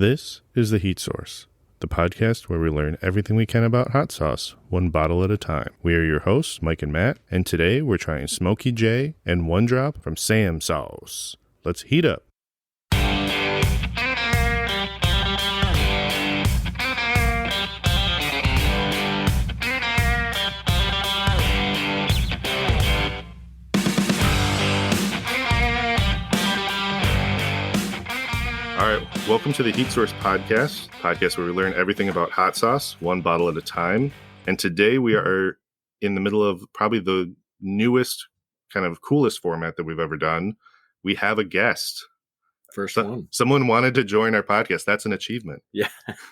This is The Heat Source, the podcast where we learn everything we can about hot sauce, one bottle at a time. We are your hosts, Mike and Matt, and today we're trying Smokey J and One Drop from Sam Sauce. Let's heat up. All right, welcome to the Heat Source podcast where we learn everything about hot sauce, one bottle at a time. And today we are in the middle of probably the newest, kind of coolest format that we've ever done. We have a guest. First one. Someone wanted to join our podcast. That's an achievement. Yeah,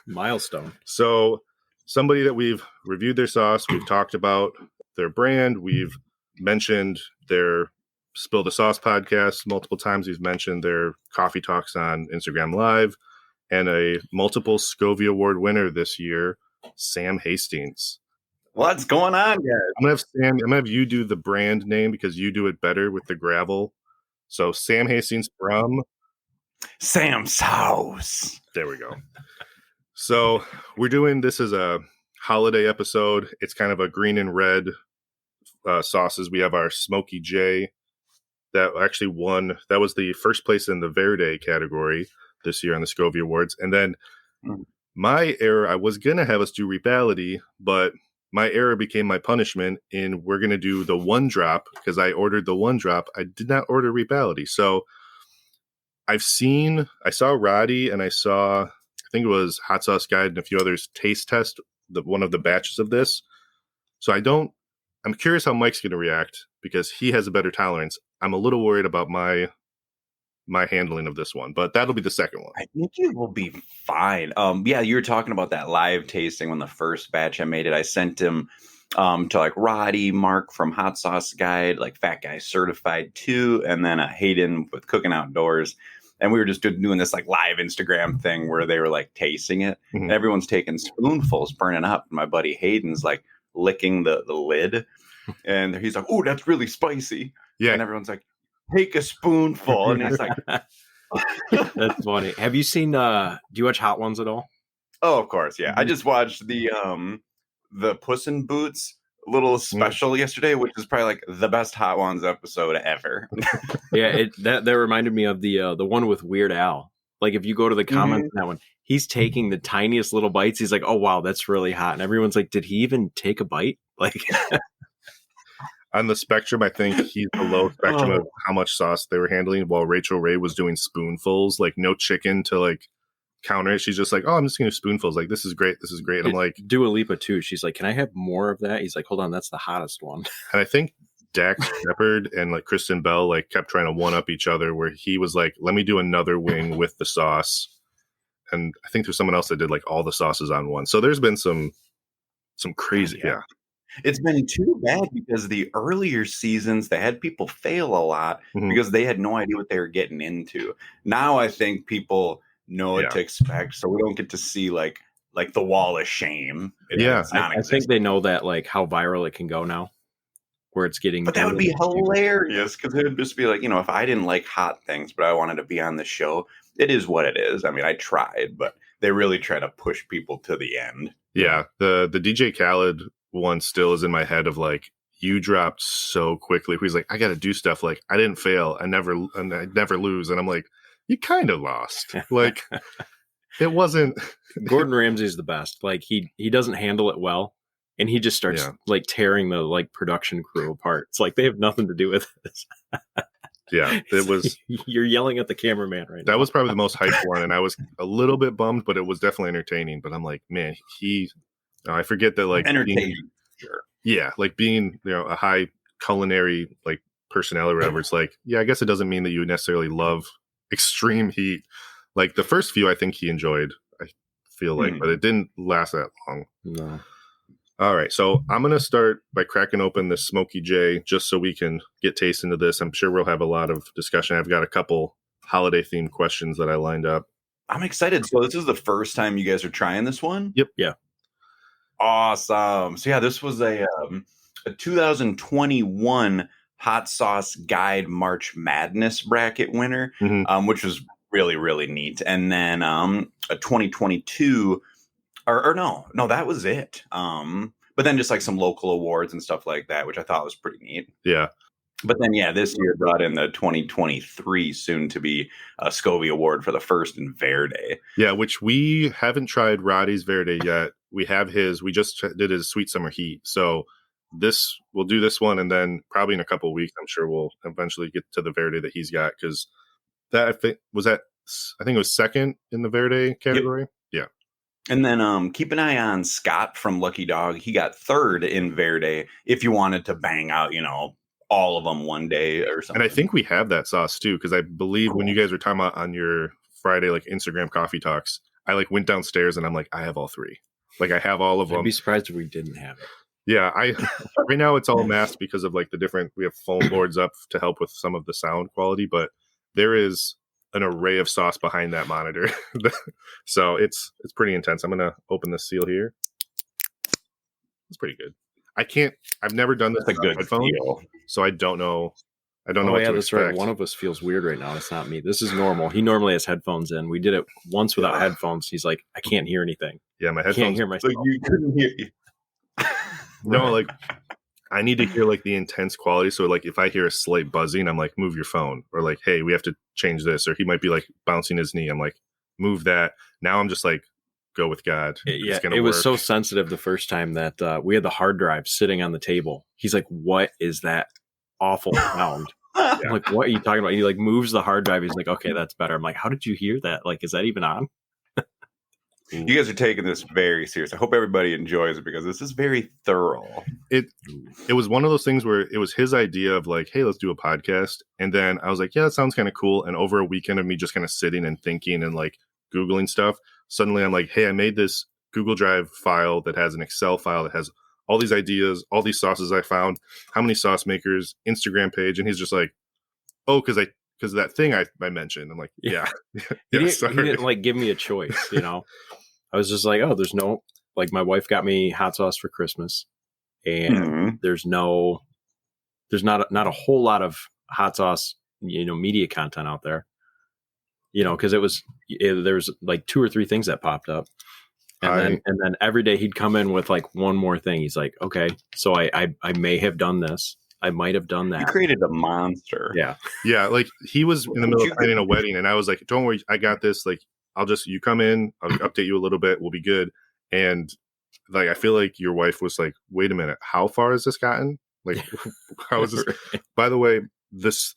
milestone. So somebody that we've reviewed their sauce, we've talked about their brand, we've mentioned their Spill the Sauce podcast multiple times. We've mentioned their coffee talks on Instagram Live, and a multiple Scovie Award winner this year, Sam Hastings. What's going on, guys? I'm gonna have you do the brand name because you do it better with the gravel. So Sam Hastings from Sam's House. There we go. So we're doing this as a holiday episode. It's kind of a green and red sauces. We have our Smokey J that actually won. That was the first place in the Verde category this year on the Scovie Awards. And then my error, I was going to have us do Repality, but my error became my punishment in we're going to do the One Drop because I ordered the One Drop. I did not order Repality. So I saw Roddy and I think it was Hot Sauce Guide and a few others taste test one of the batches of this. So I'm curious how Mike's going to react because he has a better tolerance. I'm a little worried about my handling of this one, but that'll be the second one. I think it will be fine. Yeah, you were talking about that live tasting when the first batch I made it. I sent him to like Roddy, Mark from Hot Sauce Guide, like Fat Guy Certified 2, and then Hayden with Cooking Outdoors. And we were just doing this like live Instagram thing where they were like tasting it. Mm-hmm. And everyone's taking spoonfuls, burning up. And my buddy Hayden's like licking the lid. And he's like, "Oh, that's really spicy." Yeah. And everyone's like, "Take a spoonful." And he's like, That's funny. Have you seen, do you watch Hot Ones at all? Oh, of course. Yeah. I just watched the Puss in Boots little special yesterday, which is probably like the best Hot Ones episode ever. Yeah. That reminded me of the one with Weird Al. Like if you go to the comments on that one, he's taking the tiniest little bites. He's like, "Oh, wow, that's really hot." And everyone's like, "Did he even take a bite?" Like on the spectrum, I think he's the low spectrum of how much sauce they were handling, while Rachel Ray was doing spoonfuls, like no chicken to like counter it. She's just like, "Oh, I'm just going to do spoonfuls. Like, this is great. This is great." And I'm like, Dua Lipa too. She's like, "Can I have more of that?" He's like, "Hold on, that's the hottest one." And I think Dax Shepard and like Kristen Bell like kept trying to one up each other, where he was like, "Let me do another wing with the sauce." And I think there's someone else that did like all the sauces on one. So there's been some crazy, yeah. It's been too bad because the earlier seasons, they had people fail a lot because they had no idea what they were getting into. Now I think people know what to expect, so we don't get to see like the wall of shame. I think they know that like how viral it can go now, where it's getting. But that would be hilarious because it would just be like, if I didn't like hot things, but I wanted to be on the show, it is what it is. I mean, I tried, but they really try to push people to the end. Yeah, the DJ Khaled one still is in my head of like, you dropped so quickly. He's like, "I got to do stuff. Like, I didn't fail. I never lose." And I'm like, you kind of lost. Like, it wasn't. Gordon Ramsay's the best. Like he doesn't handle it well. And he just starts like tearing the like production crew apart. It's like they have nothing to do with this. Yeah, it was. You're yelling at the cameraman right now. That was probably the most hyped one. And I was a little bit bummed, but it was definitely entertaining. But I'm like, man, I forget that like entertaining. Sure. Yeah, like being a high culinary like personnel or whatever. It's like, yeah, I guess it doesn't mean that you necessarily love extreme heat. Like the first few, I think he enjoyed. I feel like, but it didn't last that long. No. All right, so I'm gonna start by cracking open the Smokey J just so we can get taste into this. I'm sure we'll have a lot of discussion. I've got a couple holiday themed questions that I lined up. I'm excited. So this is the first time you guys are trying this one? Yep. Yeah. Awesome. So yeah, this was a 2021 Hot Sauce Guide March Madness bracket winner, which was really, really neat. And then a 2022, or no, that was it. But then just like some local awards and stuff like that, which I thought was pretty neat. Yeah. But then, this year brought in the 2023 soon to be Scovie Award for the first in Verde. Yeah, which we haven't tried Roddy's Verde yet. We have his. We just did his Sweet Summer Heat. So we'll do this one, and then probably in a couple of weeks, I'm sure we'll eventually get to the Verde that he's got, because I think it was second in the Verde category. Yep. Yeah. And then keep an eye on Scott from Lucky Dog. He got third in Verde. If you wanted to bang out, all of them one day or something. And I think we have that sauce too, because I believe when you guys were talking about on your Friday like Instagram coffee talks, I like went downstairs and I'm like, I have all three. Like I have all of them. I'd be surprised if we didn't have it. Yeah, right now it's all masked because of like we have foam boards up to help with some of the sound quality, but there is an array of sauce behind that monitor. So it's pretty intense. I'm gonna open the seal here. It's pretty good. I've never done this with a good headphone, so I don't know. What to that's expect. Right. One of us feels weird right now. It's not me. This is normal. He normally has headphones in. We did it once without headphones. He's like, I can't hear anything. Yeah, my headphones. I can't hear myself. So you couldn't hear. No, like I need to hear like the intense quality. So like if I hear a slight buzzing, I'm like, move your phone, or like, hey, we have to change this. Or he might be like bouncing his knee. I'm like, move that. Now I'm just like, go with God. It was so sensitive the first time that we had the hard drive sitting on the table. He's like, what is that awful sound? I'm like, what are you talking about? He like moves the hard drive. He's like, okay, that's better. I'm like, how did you hear that? Like, is that even on? You guys are taking this very serious. I hope everybody enjoys it because this is very thorough. It was one of those things where it was his idea of like, hey, let's do a podcast. And then I was like, yeah, that sounds kind of cool. And over a weekend of me just kind of sitting and thinking and like Googling stuff, suddenly I'm like, hey, I made this Google Drive file that has an Excel file that has all these ideas, all these sauces I found, how many sauce makers, Instagram page. And he's just like, oh, because of that thing I mentioned. I'm like, yeah. He didn't like give me a choice, I was just like, oh, there's my wife got me hot sauce for Christmas, and there's not a whole lot of hot sauce, media content out there, because there's like 2 or 3 things that popped up. And then every day he'd come in with like one more thing. He's like, okay, so I may have done this. I might have done that. You created a monster. Yeah. Yeah. Like he was in the middle of planning a wedding and I was like, don't worry, I got this. Like, you come in, I'll update you a little bit. We'll be good. And like, I feel like your wife was like, wait a minute, how far has this gotten? Like, how is this? Right. By the way,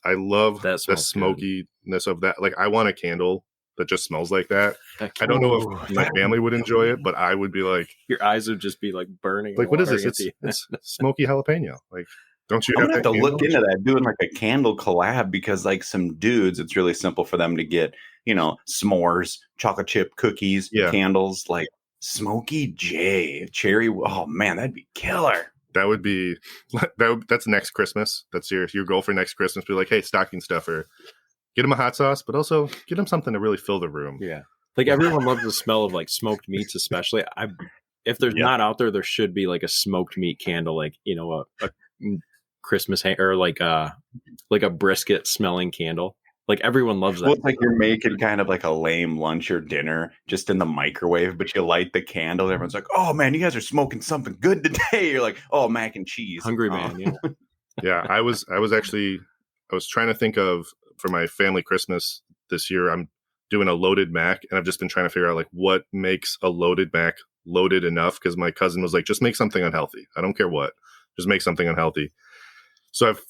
I love the smokiness of that. Like, I want a candle that just smells like that. I don't know if my family would enjoy it, but I would be like, your eyes would just be like burning. Like, what is this? It's smoky jalapeno. Like, don't you I'm gonna have to look into that, doing like a candle collab, because like some dudes, it's really simple for them to get, s'mores, chocolate chip cookies, candles, like Smokey J, cherry. Oh man, that'd be killer. That would be that's next Christmas. That's your goal for next Christmas. Be like, hey, stocking stuffer, get him a hot sauce, but also get him something to really fill the room. Yeah, like everyone loves the smell of like smoked meats, especially. If there's not out there, there should be like a smoked meat candle, like a Christmas or like a brisket smelling candle. Like everyone loves that. Well, it's like you're making kind of like a lame lunch or dinner just in the microwave, but you light the candle. Everyone's like, "Oh man, you guys are smoking something good today." You're like, "Oh, mac and cheese." Hungry man. Yeah. Yeah, I was trying to think of, for my family Christmas this year, I'm doing a loaded mac, and I've just been trying to figure out like what makes a loaded mac loaded enough, because my cousin was like, just make something unhealthy. I don't care what, just make something unhealthy. So I've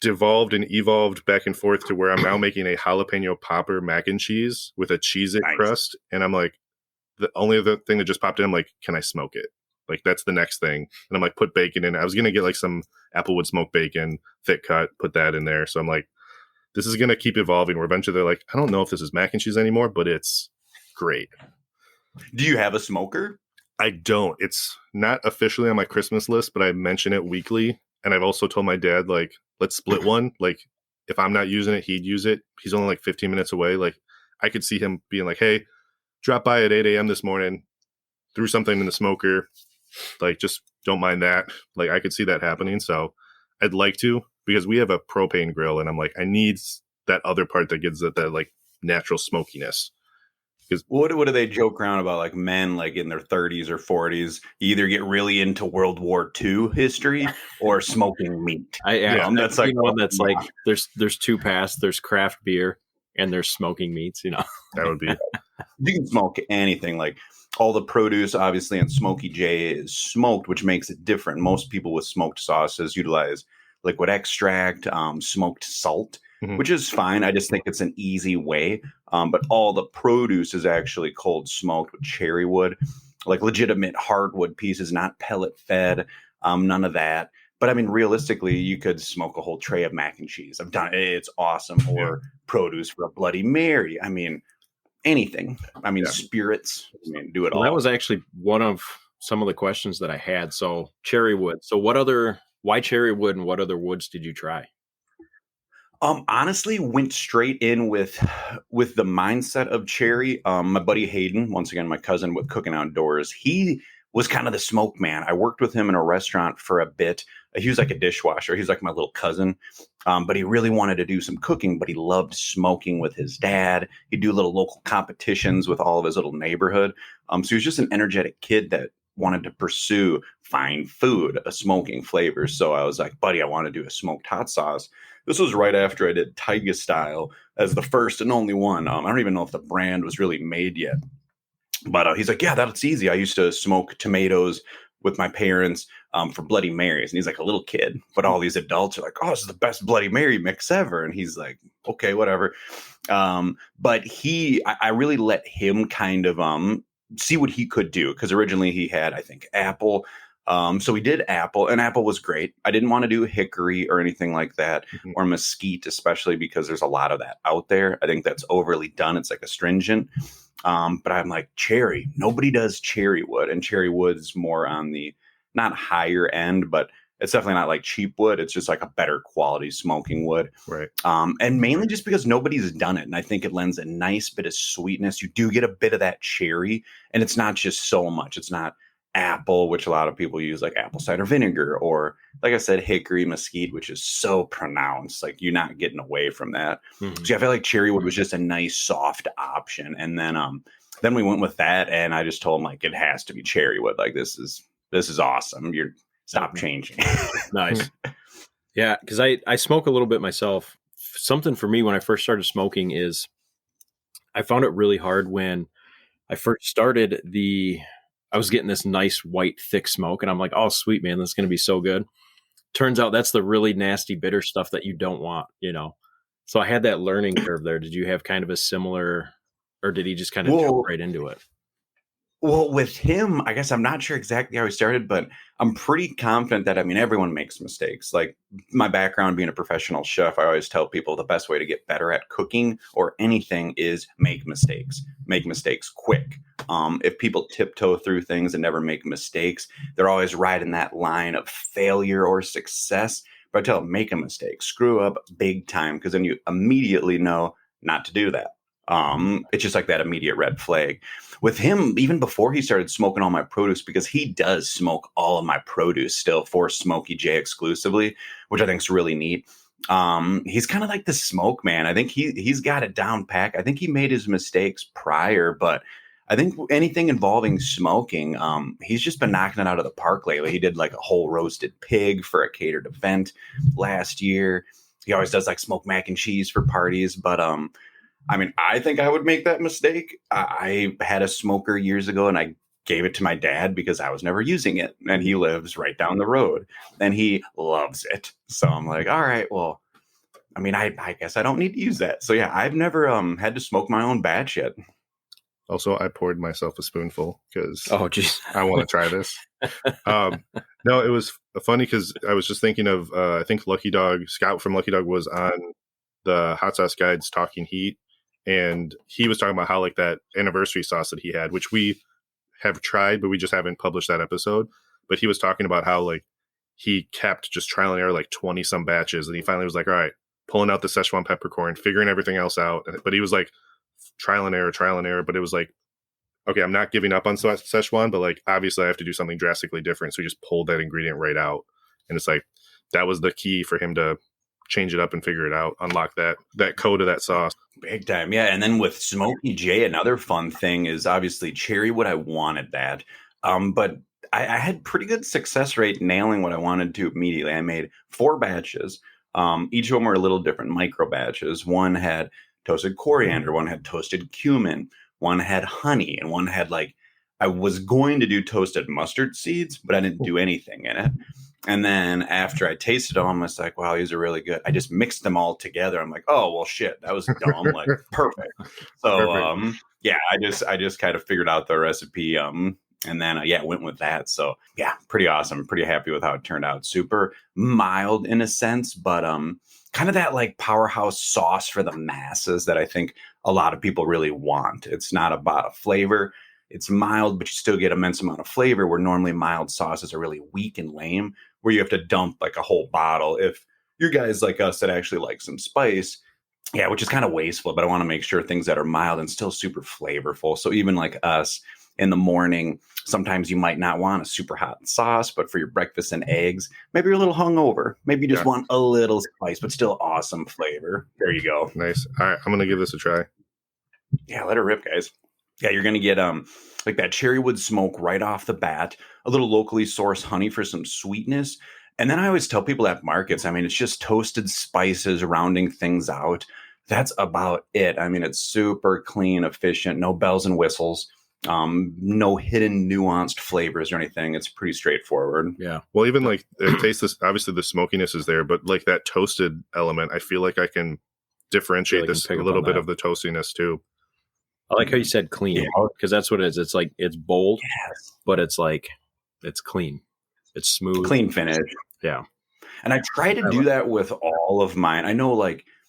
devolved and evolved back and forth to where I'm now making a jalapeno popper mac and cheese with a Cheez-It crust. And I'm like, the only other thing that just popped in, I'm like, can I smoke it? Like, that's the next thing. And I'm like, put bacon in. I was going to get like some Applewood smoked bacon, thick cut, put that in there. So I'm like, this is going to keep evolving, where eventually they're like, I don't know if this is mac and cheese anymore, but it's great. Do you have a smoker? I don't. It's not officially on my Christmas list, but I mention it weekly. And I've also told my dad, like, let's split one. Like, if I'm not using it, he'd use it. He's only like 15 minutes away. Like, I could see him being like, hey, drop by at 8 a.m. this morning, threw something in the smoker. Like, just don't mind that. Like, I could see that happening. So I'd like to, because we have a propane grill, and I'm like, I need that other part that gives it that like natural smokiness. What do they joke around about? Like men, like in their 30s or 40s, either get really into World War II history or smoking meat. That's like one that's like there's two paths. There's craft beer and there's smoking meats. That would be. You can smoke anything. Like all the produce, obviously, and Smokey J is smoked, which makes it different. Most people with smoked sauces utilize liquid extract, smoked salt, which is fine. I just think it's an easy way. But all the produce is actually cold smoked with cherry wood, like legitimate hardwood pieces, not pellet fed, none of that. But I mean, realistically, you could smoke a whole tray of mac and cheese. I've done it. It's awesome. Or produce for a Bloody Mary. I mean, anything. I mean, spirits. I mean, do it all. That was actually one of some of the questions that I had. So cherry wood. So why cherry wood and what other woods did you try? Honestly, went straight in with the mindset of cherry. My buddy Hayden, once again, my cousin with Cooking Outdoors, he was kind of the smoke man. I worked with him in a restaurant for a bit. He was like a dishwasher. He was like my little cousin, but he really wanted to do some cooking, but he loved smoking with his dad. He'd do little local competitions with all of his little neighborhood. So he was just an energetic kid that wanted to pursue fine food, smoking flavors. So I was like, buddy, I want to do a smoked hot sauce. This was right after I did Taiga Style as the first and only one. I don't even know if the brand was really made yet. But he's like, yeah, that's easy. I used to smoke tomatoes with my parents for Bloody Marys. And he's like a little kid. But all these adults are like, oh, this is the best Bloody Mary mix ever. And he's like, okay, whatever. But I really let him kind of see what he could do. Because originally he had, I think, apple. So we did apple, and apple was great. I didn't want to do hickory or anything like that, or mesquite, especially because there's a lot of that out there. I think that's overly done. It's like astringent. But I'm like, cherry. Nobody does cherry wood, and cherry wood's more on the not higher end, but it's definitely not like cheap wood. It's just like a better quality smoking wood. Right. And mainly just because nobody's done it. And I think it lends a nice bit of sweetness. You do get a bit of that cherry, and it's not just so much. It's not apple, which a lot of people use, like apple cider vinegar, or like I said, hickory, mesquite, which is so pronounced. Like you're not getting away from that. So I feel like cherry wood was just a nice soft option. And then we went with that, and I just told him, like, it has to be cherry wood. Like this is awesome. Stop changing. Nice. Yeah, because I smoke a little bit myself. Something for me when I first started smoking is I found it really hard when I first started I was getting this nice white thick smoke, and I'm like, oh, sweet, man, this is going to be so good. Turns out that's the really nasty bitter stuff that you don't want, So I had that learning curve there. Did you have kind of a similar, or did he just kind of jump right into it? Well, with him, I guess I'm not sure exactly how he started, but I'm pretty confident that, I mean, everyone makes mistakes. Like my background being a professional chef, I always tell people the best way to get better at cooking or anything is make mistakes. Make mistakes quick. If people tiptoe through things and never make mistakes, they're always riding that line of failure or success. But I tell them, make a mistake, screw up big time, because then you immediately know not to do that. It's just like that immediate red flag. With him, even before he started smoking all my produce, because he does smoke all of my produce still for Smokey J exclusively, which I think is really neat. He's kind of like the smoke man. I think he's got it down pack. I think he made his mistakes prior, but I think anything involving smoking, he's just been knocking it out of the park lately. He did like a whole roasted pig for a catered event last year. He always does like smoked mac and cheese for parties, but I mean, I think I would make that mistake. I had a smoker years ago, and I gave it to my dad because I was never using it. And he lives right down the road, and he loves it. So I'm like, all right, well, I mean, I guess I don't need to use that. So yeah, I've never had to smoke my own batch yet. Also, I poured myself a spoonful because I want to try this. No, it was funny because I was just thinking of, I think Scott from Lucky Dog was on the Hot Sauce Guide's Talking Heat. And he was talking about how like that anniversary sauce that he had, which we have tried, but we just haven't published that episode. But he was talking about how like he kept just trial and error, like 20 some batches. And he finally was like, all right, pulling out the Szechuan peppercorn, figuring everything else out. But he was like trial and error. But it was like, okay, I'm not giving up on Szechuan, but like obviously I have to do something drastically different. So he just pulled that ingredient right out. And it's like, that was the key for him to change it up and figure it out, unlock that code of that sauce. Big time. Yeah. And then with Smokey J, another fun thing is obviously Cherrywood. I wanted that. But I had pretty good success rate nailing what I wanted to immediately. I made 4 batches. Each of them were a little different micro batches. One had toasted coriander, one had toasted cumin, one had honey, and one had I was going to do toasted mustard seeds, but I didn't do anything in it. And then after I tasted them, I was like, wow, these are really good. I just mixed them all together. I'm like, oh, well, shit, that was dumb. Perfect. So, Perfect. yeah, I just kind of figured out the recipe. And then, went with that. So, yeah, pretty awesome. Pretty happy with how it turned out. Super mild in a sense, but kind of that powerhouse sauce for the masses that I think a lot of people really want. It's not about a flavor. It's mild, but you still get immense amount of flavor, where normally mild sauces are really weak and lame, where you have to dump a whole bottle. If you're guys like us that actually like some spice, yeah, which is kind of wasteful, but I want to make sure things that are mild and still super flavorful. So even like us in the morning, sometimes you might not want a super hot sauce, but for your breakfast and eggs, maybe you're a little hungover. Maybe you just want a little spice, but still awesome flavor. There you go. Nice. All right, I'm going to give this a try. Yeah, let it rip, guys. Yeah, you're going to get that cherrywood smoke right off the bat, a little locally sourced honey for some sweetness. And then I always tell people at markets, I mean, it's just toasted spices rounding things out. That's about it. I mean, it's super clean, efficient, no bells and whistles, no hidden nuanced flavors or anything. It's pretty straightforward. Yeah. Well, even it tastes this, obviously the smokiness is there, but that toasted element, I feel like I can differentiate this a little bit of the toastiness too. I like how you said clean, because that's what it is. It's it's bold, but it's it's clean. It's smooth. Clean finish. Yeah. And I try to do that with all of mine. I know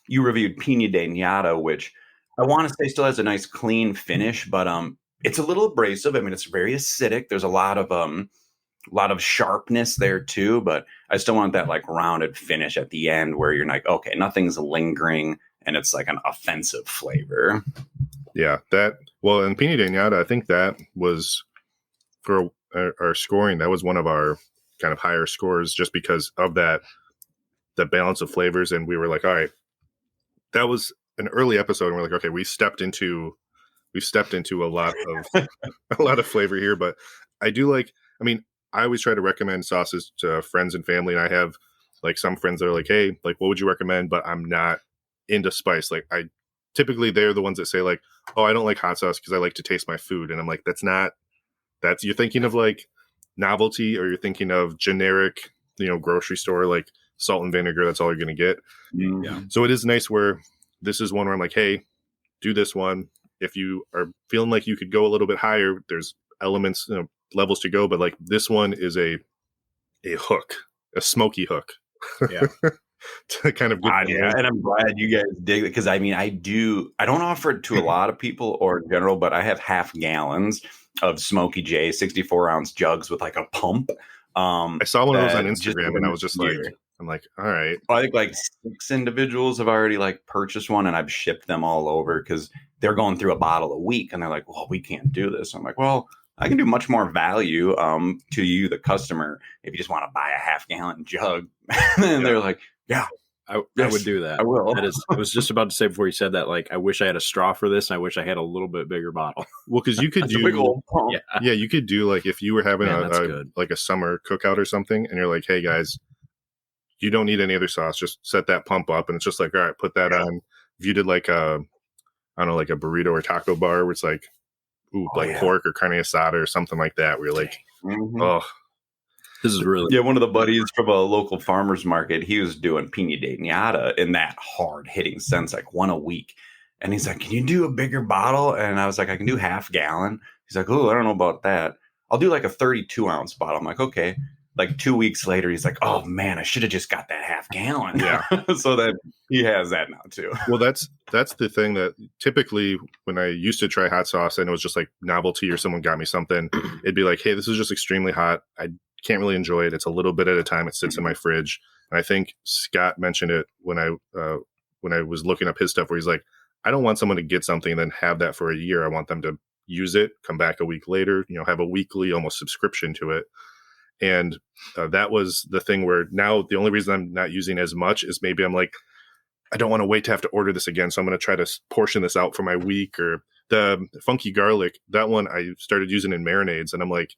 you reviewed Piña de Ñata, which I want to say still has a nice clean finish, but it's a little abrasive. I mean, it's very acidic. There's a lot of sharpness there too, but I still want that rounded finish at the end where you're like, okay, nothing's lingering and it's an offensive flavor. Yeah, and Piña de Ñata, I think that was for our scoring. That was one of our kind of higher scores just because of the balance of flavors. And we were like, all right, that was an early episode. And we're like, okay, we stepped into a lot of flavor here. But I do I always try to recommend sauces to friends and family. And I have some friends that are like, hey, what would you recommend? But I'm not into spice. Typically they're the ones that say oh, I don't like hot sauce because I like to taste my food. And I'm like, that's you're thinking of novelty, or you're thinking of generic, grocery store, salt and vinegar. That's all you're going to get. Mm-hmm. Yeah. So it is nice where this is one where I'm like, hey, do this one. If you are feeling like you could go a little bit higher, there's elements, levels to go. But this one is a hook, a smoky hook. Yeah. To kind of yeah, and I'm glad you guys dig it, because I don't offer it to a lot of people or in general, but I have half gallons of Smokey J 64-ounce jugs with a pump. I saw one of those on Instagram and I was just I'm like, all right. I think 6 individuals have already purchased one, and I've shipped them all over because they're going through a bottle a week, and they're like, well, we can't do this. I'm like, well, I can do much more value to you, the customer, if you just want to buy a half-gallon jug. And they're like, yeah, I would do that. I will. I was just about to say before you said that, I wish I had a straw for this, and I wish I had a little bit bigger bottle. Well, because you could do, big old pump. Yeah, you could do if you were having a summer cookout or something, and you're like, hey guys, you don't need any other sauce, just set that pump up, and it's just all right, put that on. If you did a burrito or taco bar, where it's pork or carne asada or something like that, where you're oh. This is really one of the buddies from a local farmer's market. He was doing Piña de Ñata in that hard hitting sense, one a week. And he's like, can you do a bigger bottle? And I was like, I can do half gallon. He's like, oh, I don't know about that. I'll do a 32-ounce bottle. I'm like, okay. 2 weeks later, he's like, oh man, I should have just got that half gallon. Yeah. So that he has that now too. Well, that's the thing that typically when I used to try hot sauce and it was just novelty or someone got me something, it'd be like, hey, this is just extremely hot. I can't really enjoy it. It's a little bit at a time. It sits in my fridge. And I think Scott mentioned it when I was looking up his stuff, where he's like, I don't want someone to get something and then have that for a year. I want them to use it, come back a week later, have a weekly almost subscription to it. And that was the thing where now the only reason I'm not using as much is maybe I'm like, I don't want to wait to have to order this again. So I'm going to try to portion this out for my week. Or the funky garlic, that one I started using in marinades, and I'm like,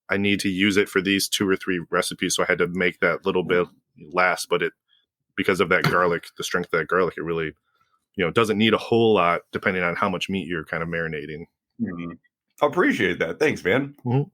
I need to use it for these 2 or 3 recipes. So I had to make that little bit last, but because of that garlic, the strength of that garlic, it really, doesn't need a whole lot depending on how much meat you're kind of marinating. Mm-hmm. I appreciate that. Thanks, man. Mm-hmm.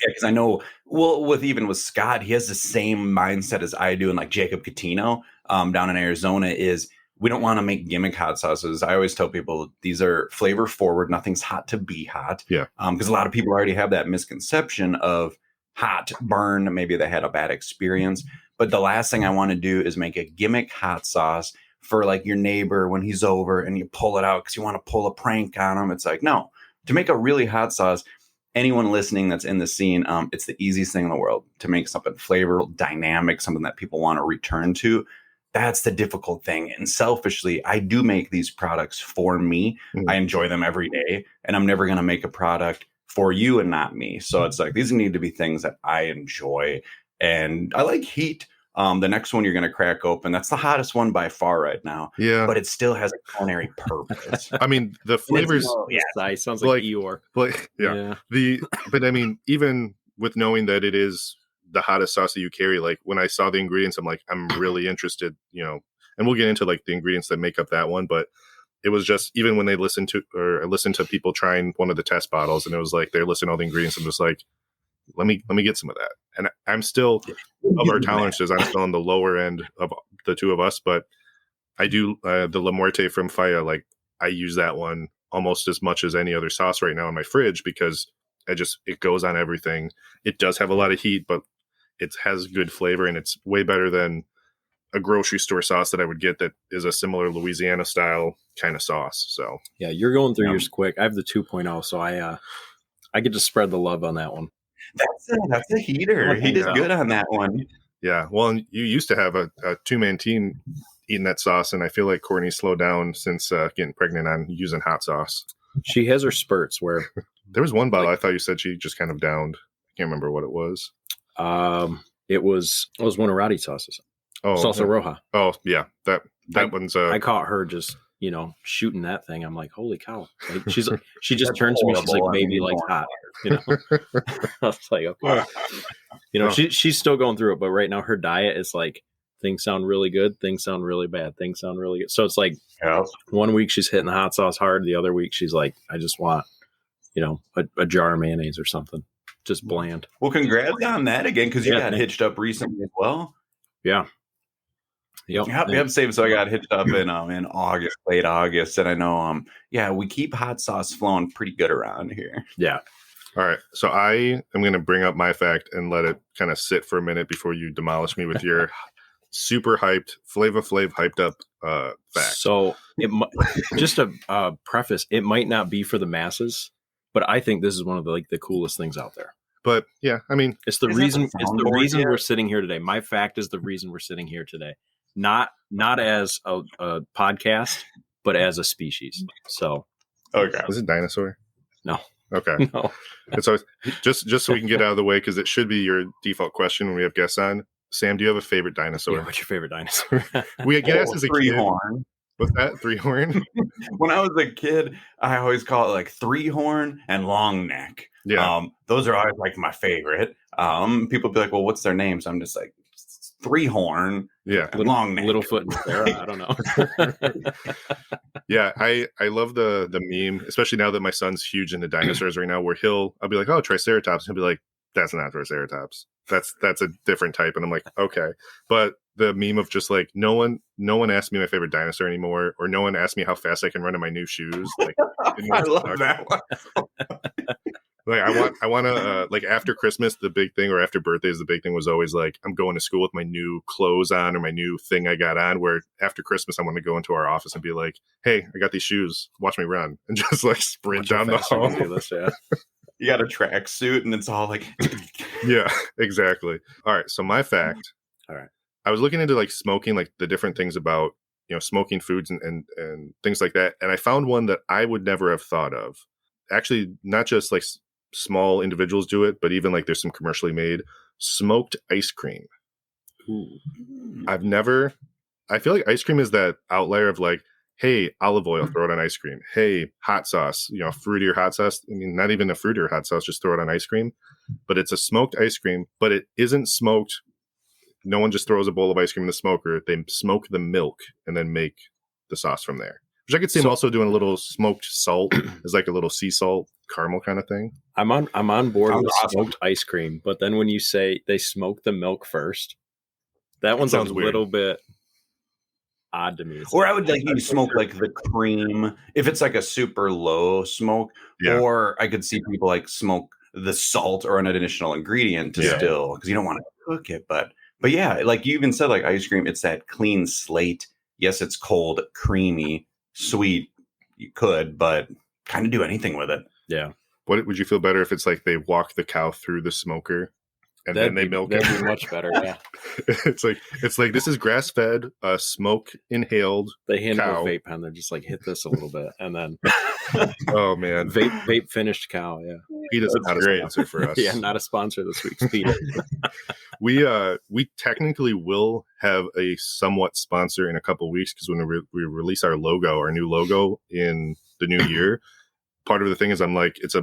Yeah, because I know, with Scott, he has the same mindset as I do, and like Jacob Catino down in Arizona is, we don't want to make gimmick hot sauces. I always tell people these are flavor forward. Nothing's hot to be hot. Yeah. Because a lot of people already have that misconception of hot, burn. Maybe they had a bad experience. But the last thing I want to do is make a gimmick hot sauce for like your neighbor when he's over and you pull it out because you want to pull a prank on him. It's like, no, to make a really hot sauce, anyone listening that's in the scene, it's the easiest thing in the world to make something flavorful, dynamic, something that people want to return to. That's the difficult thing. And selfishly, I do make these products for me. I enjoy them every day, and I'm never going to make a product for you and not me. So it's like, these need to be things that I enjoy. And I like heat. The next one you're going to crack open, that's the hottest one by far right now. Yeah. But it still has a culinary purpose. I mean, the flavors. Nice. Sounds like Eeyore. Yeah. But I mean, even with knowing that it is the hottest sauce that you carry, like when I saw the ingredients, I'm like, I'm really interested, and we'll get into like the ingredients that make up that one. But it was just, even when I listened to people trying one of the test bottles, and it was like, they're listing all the ingredients. I'm just like, let me get some of that. And I'm still, of our tolerances, I'm still on the lower end of the two of us, but I do the La Muerte from Faya. Like, I use that one almost as much as any other sauce right now in my fridge, because it goes on everything. It does have a lot of heat, but it has good flavor, and it's way better than a grocery store sauce that I would get that is a similar Louisiana style kind of sauce. So yeah, you're going through yours quick. I have the 2.0, so I get to spread the love on that one. That's a heater. He did good on that one. Yeah. Well, you used to have a 2-man team eating that sauce, and I feel like Courtney slowed down since getting pregnant on using hot sauce. She has her spurts where there was one bottle I thought you said she just kind of downed. I can't remember what it was. It was one of Roddy's sauces. Oh, Salsa Roja. Oh yeah, that one's. I caught her just shooting that thing. I'm like, holy cow! Like, she just turns to me. She's like, baby likes hot. I was like, okay. She's still going through it, but right now her diet is like, things sound really good, things sound really bad, things sound really good. So it's like, one week she's hitting the hot sauce hard, the other week she's like, I just want, a jar of mayonnaise or something, just bland. Well, congrats on that again, because you got hitched up recently as well. Yeah. Yep. Same. So I got hitched up in August, late August, and I know we keep hot sauce flowing pretty good around here. Yeah. All right. So I am going to bring up my fact and let it kind of sit for a minute before you demolish me with your super hyped, Flava Flav hyped up fact. So just a preface, it might not be for the masses, but I think this is one of the coolest things out there. But yeah, I mean, it's the reason we're sitting here today. My fact is the reason we're sitting here today. Not as a podcast, but as a species. So, okay, is it dinosaur? No. Okay. No. And so just so we can get out of the way, because it should be your default question when we have guests on. Sam, do you have a favorite dinosaur? Yeah, what's your favorite dinosaur? We get asked as a kid. Three-horn. What's that? Three-horn? When I was a kid, I always call it like three-horn and long neck. Yeah. Those are always like my favorite. People be like, well, what's their names? I'm just like, three-horn. Yeah. Long neck. Littlefoot and Sarah. I don't know. Yeah. I love the meme, especially now that my son's huge into dinosaurs right now, where I'll be like, oh, Triceratops. And he'll be like, that's not Triceratops. That's a different type. And I'm like, okay. But the meme of just like, no one asked me my favorite dinosaur anymore, or no one asked me how fast I can run in my new shoes. Like, I love that one. Like, I want to, like, after Christmas, the big thing, or after birthdays, the big thing was always like, I'm going to school with my new clothes on, or my new thing I got on, where after Christmas, I want to go into our office and be like, hey, I got these shoes, watch me run, and just like sprint down the hall. You got a tracksuit and it's all like, yeah, exactly. All right. So my fact, all right. I was looking into like smoking, like the different things about, smoking foods and things like that. And I found one that I would never have thought of. Actually, not just like small individuals do it, but even like there's some commercially made smoked ice cream. Ooh. I've never I feel like ice cream is that outlier of like, hey, olive oil, throw it on ice cream. Hey, hot sauce, fruitier hot sauce. I mean, not even a fruitier hot sauce, just throw it on ice cream. But it's a smoked ice cream, but it isn't smoked. No one just throws a bowl of ice cream in the smoker. They smoke the milk and then make the sauce from there. Which I could see them also doing a little smoked salt as like a little sea salt caramel kind of thing. I'm on board with smoked ice cream, but then when you say they smoke the milk first, that one sounds a little bit odd to me. Or I would like you smoke like the cream if it's like a super low smoke. Yeah. Or I could see people like smoke the salt or an additional ingredient to still, because you don't want to cook it. But yeah, like you even said, like ice cream, it's that clean slate. Yes, it's cold, creamy, sweet. You could, but kind of do anything with it. Yeah. What would you feel better if it's like they walk the cow through the smoker and then they milk it? That'd be much better. Yeah. It's like this is grass fed, smoke inhaled. They hand them a vape pen. They're just like, hit this a little bit, and then oh man, vape finished cow. Yeah, Pete is not a sponsor for us. Yeah, not a sponsor this week, Pete. We technically will have a somewhat sponsor in a couple of weeks, because when we release our new logo in the new year, part of the thing is I'm like, it's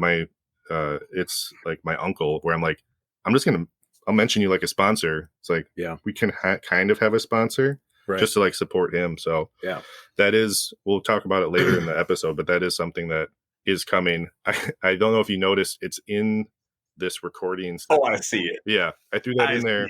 like my uncle, where I'm like, I'll mention you like a sponsor. It's like, yeah, we can kind of have a sponsor just to like support him. So yeah, we'll talk about it later in the episode, but that is something that is coming. I don't know if you noticed, it's in this recording stuff. Oh, I see it. Yeah, I threw that in there.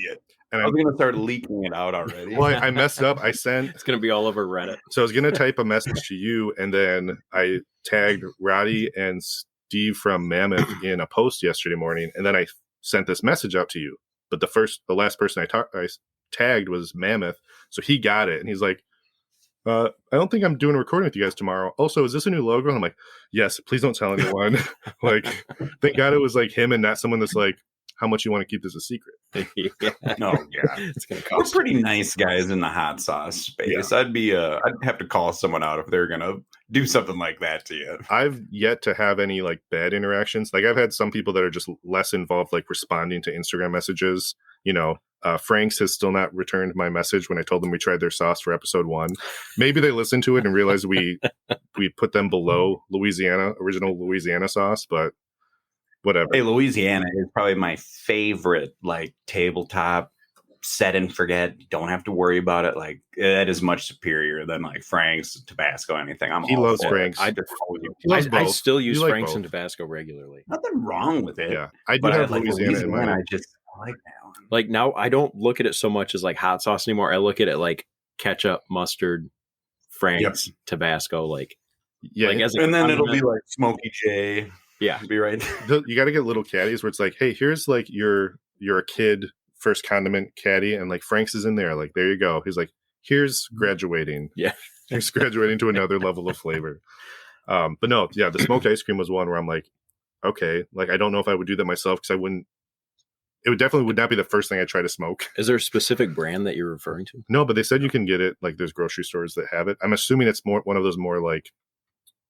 And I was going to start leaking it out already. Well, I messed up. It's going to be all over Reddit. So I was going to type a message to you, and then I tagged Roddy and Steve from Mammoth in a post yesterday morning, and then I sent this message out to you. But the last person I tagged was Mammoth, so he got it, and he's like, I don't think I'm doing a recording with you guys tomorrow. Also, is this a new logo? And I'm like, yes, please don't tell anyone. Like, thank God it was like him and not someone that's like, how much you want to keep this a secret. No, yeah. It's going to cost. We're pretty nice guys in the hot sauce space. Yeah. I'd have to call someone out if they're going to do something like that to you. I've yet to have any like bad interactions. Like, I've had some people that are just less involved, like responding to Instagram messages. Frank's has still not returned my message when I told them we tried their sauce for episode 1. Maybe they listened to it and realized we put them below original Louisiana sauce, but whatever. Hey, Louisiana is probably my favorite, like, tabletop set and forget. You don't have to worry about it. Like, that is much superior than like Frank's, Tabasco, anything. He loves Frank's. I still use Frank's and Tabasco regularly. Nothing wrong with it. Yeah, I do have Louisiana in mind. I like that one. Like, now I don't look at it so much as like hot sauce anymore. I look at it like ketchup, mustard, Frank's, Tabasco. Like, yeah, like and then it'll be like Smokey J. Yeah, be right. You got to get little caddies where it's like, hey, here's like you're a kid first condiment caddy, and like Frank's is in there. Like, there you go. He's like, here's graduating. Yeah, here's graduating to another level of flavor. But no, yeah, the smoked ice cream was one where I'm like, okay, like I don't know if I would do that myself, because I wouldn't. It definitely would not be the first thing I try to smoke. Is there a specific brand that you're referring to? No, but they said you can get it. Like, there's grocery stores that have it. I'm assuming it's one of those more like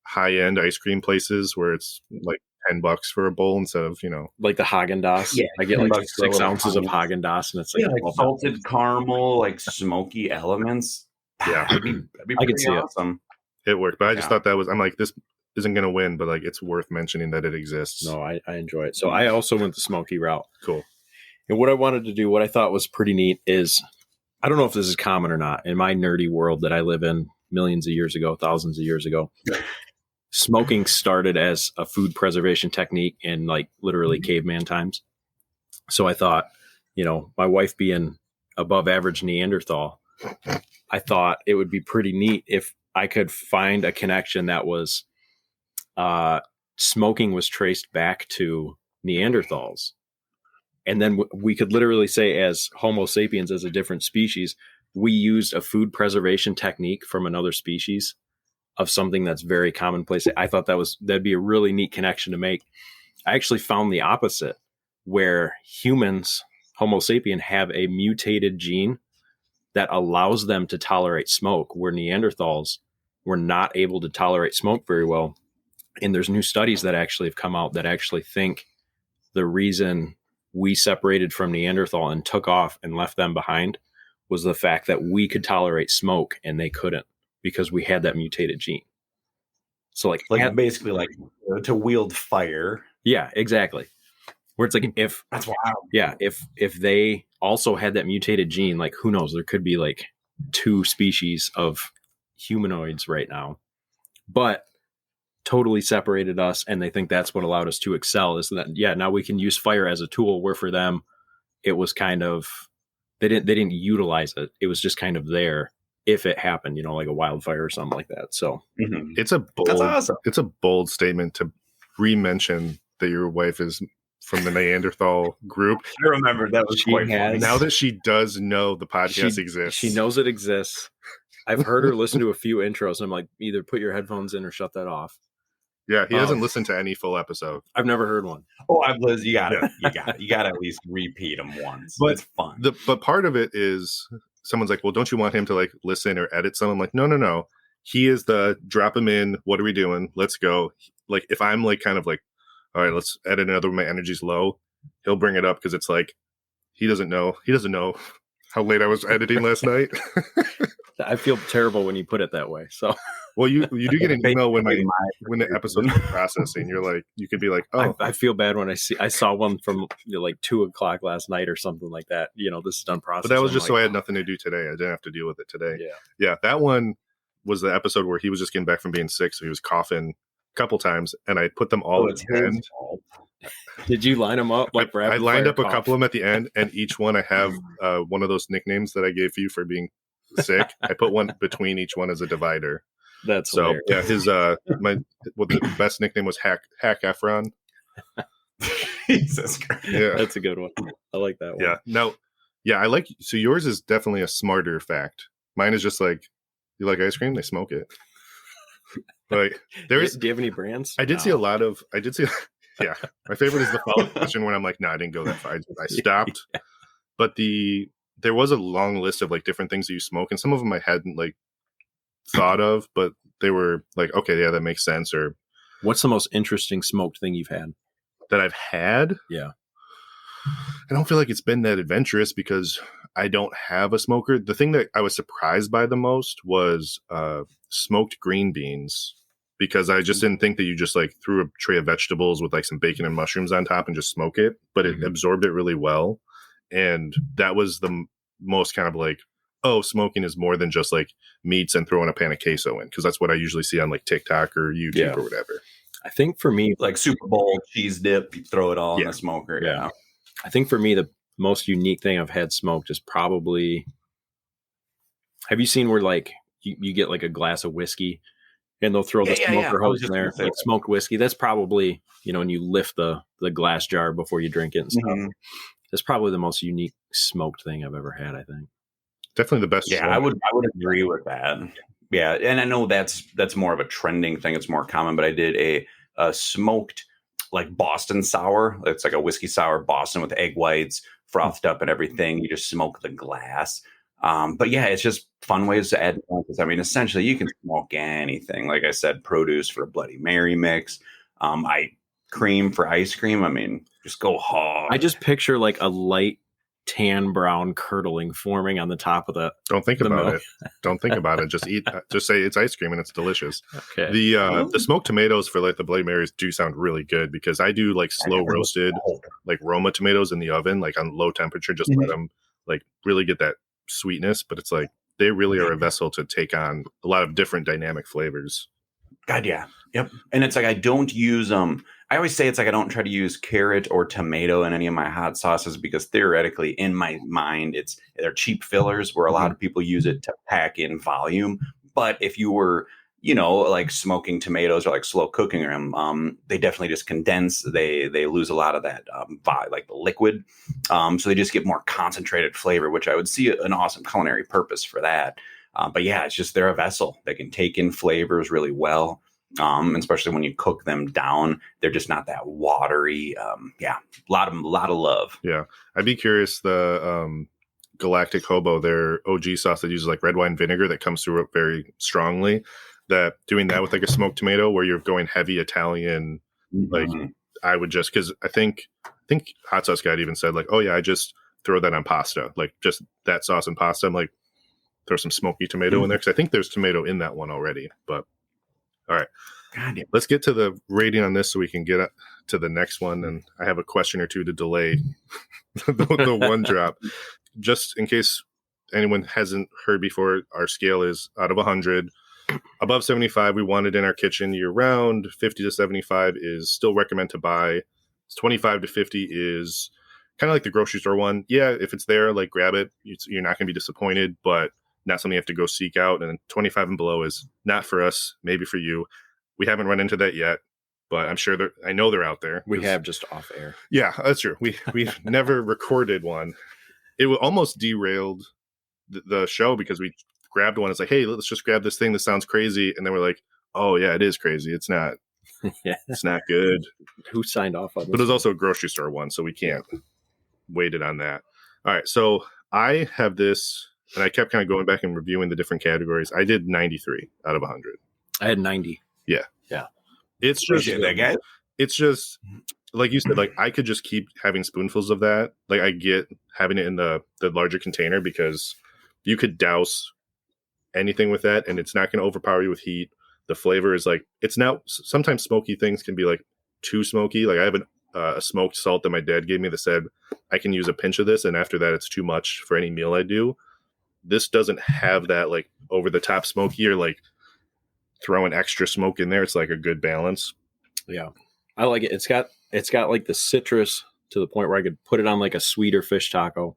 high-end ice cream places where it's like $10 for a bowl instead of, like the Haagen-Dazs. Yeah, I get like 6 ounces of Haagen-Dazs, and it's like, like salted caramel, like smoky elements. Yeah, that'd be I can see awesome. It worked, but I just thought I'm like, this isn't going to win, but like it's worth mentioning that it exists. No, I enjoy it. So I also went the smoky route. Cool. And what I wanted to do, what I thought was pretty neat is, I don't know if this is common or not, in my nerdy world that I live in millions of years ago, thousands of years ago, smoking started as a food preservation technique in like literally caveman times. So I thought, my wife being above average Neanderthal, I thought it would be pretty neat if I could find a connection that was smoking was traced back to Neanderthals. And then we could literally say, as Homo sapiens, as a different species, we used a food preservation technique from another species of something that's very commonplace. I thought that'd be a really neat connection to make. I actually found the opposite, where humans, Homo sapien, have a mutated gene that allows them to tolerate smoke, where Neanderthals were not able to tolerate smoke very well. And there's new studies that actually have come out that actually think the reason we separated from Neanderthal and took off and left them behind was the fact that we could tolerate smoke and they couldn't because we had that mutated gene. So like basically like to wield fire. Yeah, exactly. Where it's like if that's wild. Yeah, if they also had that mutated gene, like who knows, there could be like 2 species of humanoids right now. But totally separated us, and they think that's what allowed us to excel, is that now we can use fire as a tool, where for them it was kind of they didn't utilize it. It was just kind of there if it happened, like a wildfire or something like that. So that's awesome. It's a bold statement to re-mention that your wife is from the Neanderthal group. I remember that was quite funny. Now that she does know the podcast exists. She knows it exists. I've heard her listen to a few intros, and I'm like, either put your headphones in or shut that off. Yeah, he hasn't listened to any full episode. I've never heard one. Oh, I've listened. You got it. You got to at least repeat them once. But it's fun. But part of it is someone's like, well, don't you want him to like listen or edit some? I'm like, no. He is the drop him in. What are we doing? Let's go. Like if I'm like kind of like, all right, let's edit another one. My energy's low. He'll bring it up because it's like he doesn't know how late I was editing last night. I feel terrible when you put it that way. So, well, you do get an email when the episode's processing. You're like, you could be like, oh, I feel bad when I saw one from like 2:00 last night or something like that. This is done processing. But that was just so I had nothing to do today. I didn't have to deal with it today. Yeah. That one was the episode where he was just getting back from being sick, so he was coughing a couple times, and I put them all at the end. Did you line them up? Like I lined up a couple of them at the end, and each one I have one of those nicknames that I gave you for being sick. I put one between each one as a divider. That's so hilarious. Yeah. His the best nickname was Hack Efron. Jesus Christ. Yeah, that's a good one. I like that one. Yeah. No. Yeah, I like. So yours is definitely a smarter fact. Mine is just like, you like ice cream? They smoke it. Like do you have any brands? I did see. Yeah, my favorite is the follow-up question when I'm like, no, I didn't go that far. I stopped. Yeah. But there was a long list of like different things that you smoke, and some of them I hadn't like thought of, but they were like, okay, yeah, that makes sense. Or what's the most interesting smoked thing you've had? That I've had? Yeah. I don't feel like it's been that adventurous because I don't have a smoker. The thing that I was surprised by the most was smoked green beans, because I just didn't think that you just like threw a tray of vegetables with like some bacon and mushrooms on top and just smoke it, but it absorbed it really well. And that was the most kind of like, oh, smoking is more than just like meats and throwing a pan of queso in, because that's what I usually see on like TikTok or YouTube or whatever. I think for me, like Super Bowl cheese dip, you throw it all in the smoker. Yeah. I think for me, the most unique thing I've had smoked is probably, have you seen where like you get like a glass of whiskey and they'll throw the smoker hose in there, like smoked whiskey? That's probably, when you lift the glass jar before you drink it and stuff. Mm-hmm. That's probably the most unique smoked thing I've ever had, I think. Definitely the best. Yeah, I would agree with that. Yeah, and I know that's more of a trending thing. It's more common, but I did a smoked like Boston sour. It's like a whiskey sour Boston with egg whites, frothed up and everything. You just smoke the glass. But yeah, it's just fun ways to add nuances. I mean, essentially, you can smoke anything. Like I said, produce for a Bloody Mary mix. Cream for ice cream. I mean, just go hard. I just picture like a light tan brown curdling forming on the top of the. Don't think about it. Don't think about it. Just eat. Just say it's ice cream and it's delicious. Okay. The smoked tomatoes for like the Bloody Marys do sound really good, because I do like slow roasted like Roma tomatoes in the oven, like on low temperature. Just let them like really get that sweetness. But it's like they really are a vessel to take on a lot of different dynamic flavors. God, yeah. Yep. And it's like I don't use I always say it's like I don't try to use carrot or tomato in any of my hot sauces, because theoretically in my mind they're cheap fillers where a lot of people use it to pack in volume. But if you were, like smoking tomatoes or like slow cooking them, they definitely just condense. They lose a lot of that like the liquid. So they just get more concentrated flavor, which I would see an awesome culinary purpose for that. But yeah, it's just they're a vessel. They can take in flavors really well. Especially when you cook them down, they're just not that watery. A lot of love. Yeah, I'd be curious. The Galactic Hobo, their OG sauce that uses like red wine vinegar that comes through it very strongly. That doing that with like a smoked tomato, where you're going heavy Italian, like I would just, because I think Hot Sauce Guide even said like, oh yeah, I just throw that on pasta, like just that sauce and pasta. I'm like, throw some smoky tomato in there because I think there's tomato in that one already. But all right, God, let's get to the rating on this so we can get to the next one. And I have a question or two to delay the one drop, just in case anyone hasn't heard before. Our scale is out of 100. Above 75, we want it in our kitchen year round. 50 to 75 is still recommend to buy. 25 to 50 is kind of like the grocery store one. Yeah, if it's there, like grab it. You're not going to be disappointed, but not something you have to go seek out. And 25 and below is not for us, maybe for you. We haven't run into that yet, but I'm sure I know they're out there. We have just off air. Yeah, that's true. We've never recorded one. It almost derailed the show because we grabbed one. It's like, hey, let's just grab this thing that sounds crazy. And then we're like, oh yeah, it is crazy. It's not. Yeah, it's not good. Who signed off on this? But there's also a grocery store one, so we can't weight it on that. All right, so I have this, and I kept kind of going back and reviewing the different categories. I did 93 out of 100. I had 90. Yeah. It's just that guy. It's just like you said. Like I could just keep having spoonfuls of that. Like I get having it in the larger container because you could douse anything with that, and it's not going to overpower you with heat. The flavor is like, it's not. Sometimes smoky things can be like too smoky. Like I have a smoked salt that my dad gave me that said I can use a pinch of this, and after that, it's too much for any meal I do. This doesn't have that like over the top smoky or like throwing extra smoke in there. It's like a good balance. Yeah, I like it. It's got like the citrus to the point where I could put it on like a sweeter fish taco,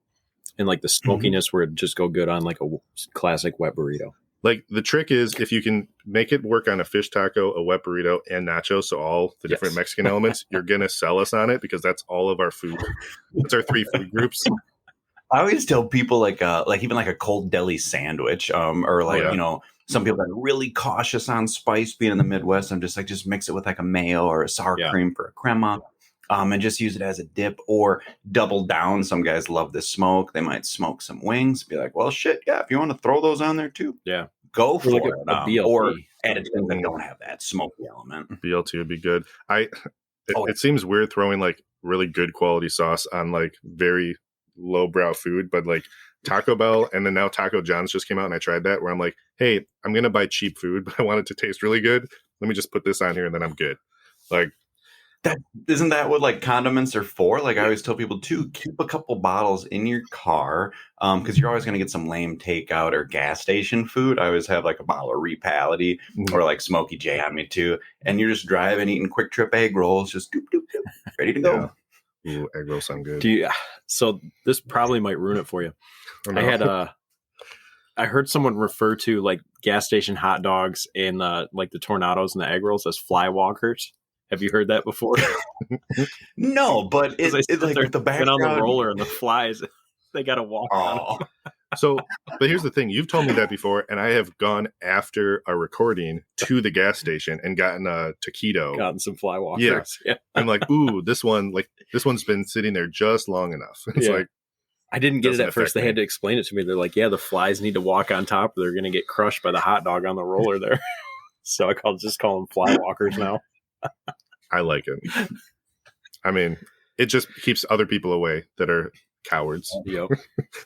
and like the smokiness where it just go good on like a classic wet burrito. Like the trick is if you can make it work on a fish taco, a wet burrito, and nachos, so all the different Mexican elements, you're gonna sell us on it because that's all of our food. That's our 3 food groups. I always tell people like even like a cold deli sandwich, or like you know, some people are really cautious on spice. Being in the Midwest, I'm just like, just mix it with like a mayo or a sour cream for a crema, and just use it as a dip or double down. Some guys love the smoke. They might smoke some wings. Be like, well, shit, yeah. If you want to throw those on there too, go for like it. A BLT. Or add things that don't have that smoky element. BLT would be good. It seems weird throwing like really good quality sauce on like very lowbrow food, but like Taco Bell and then now Taco John's just came out and I tried that where I'm like, hey, I'm gonna buy cheap food, but I want it to taste really good. Let me just put this on here and then I'm good. Like that isn't that what like condiments are for? Like I always tell people to keep a couple bottles in your car, because you're always gonna get some lame takeout or gas station food. I always have like a bottle of Repality or like Smokey J on me too, and you're just driving eating Quick Trip egg rolls, just doop doop doop, ready to go. Yeah. Ooh, egg rolls sound good. So this probably might ruin it for you. Oh, no. I heard someone refer to like gas station hot dogs and like the Tornados and the egg rolls as fly walkers. Have you heard that before? No, but it's like they're the background on the roller and the flies, they got to walk on. So, but here's the thing. You've told me that before, and I have gone after our recording to the gas station and gotten a taquito. Gotten some fly walkers. Yeah. I'm like, ooh, this one's been sitting there just long enough. It's like, I didn't get it at first. They had to explain it to me. They're like, yeah, the flies need to walk on top or they're going to get crushed by the hot dog on the roller there. So I just call them fly walkers now. I like it. I mean, it just keeps other people away that are cowards. Yep.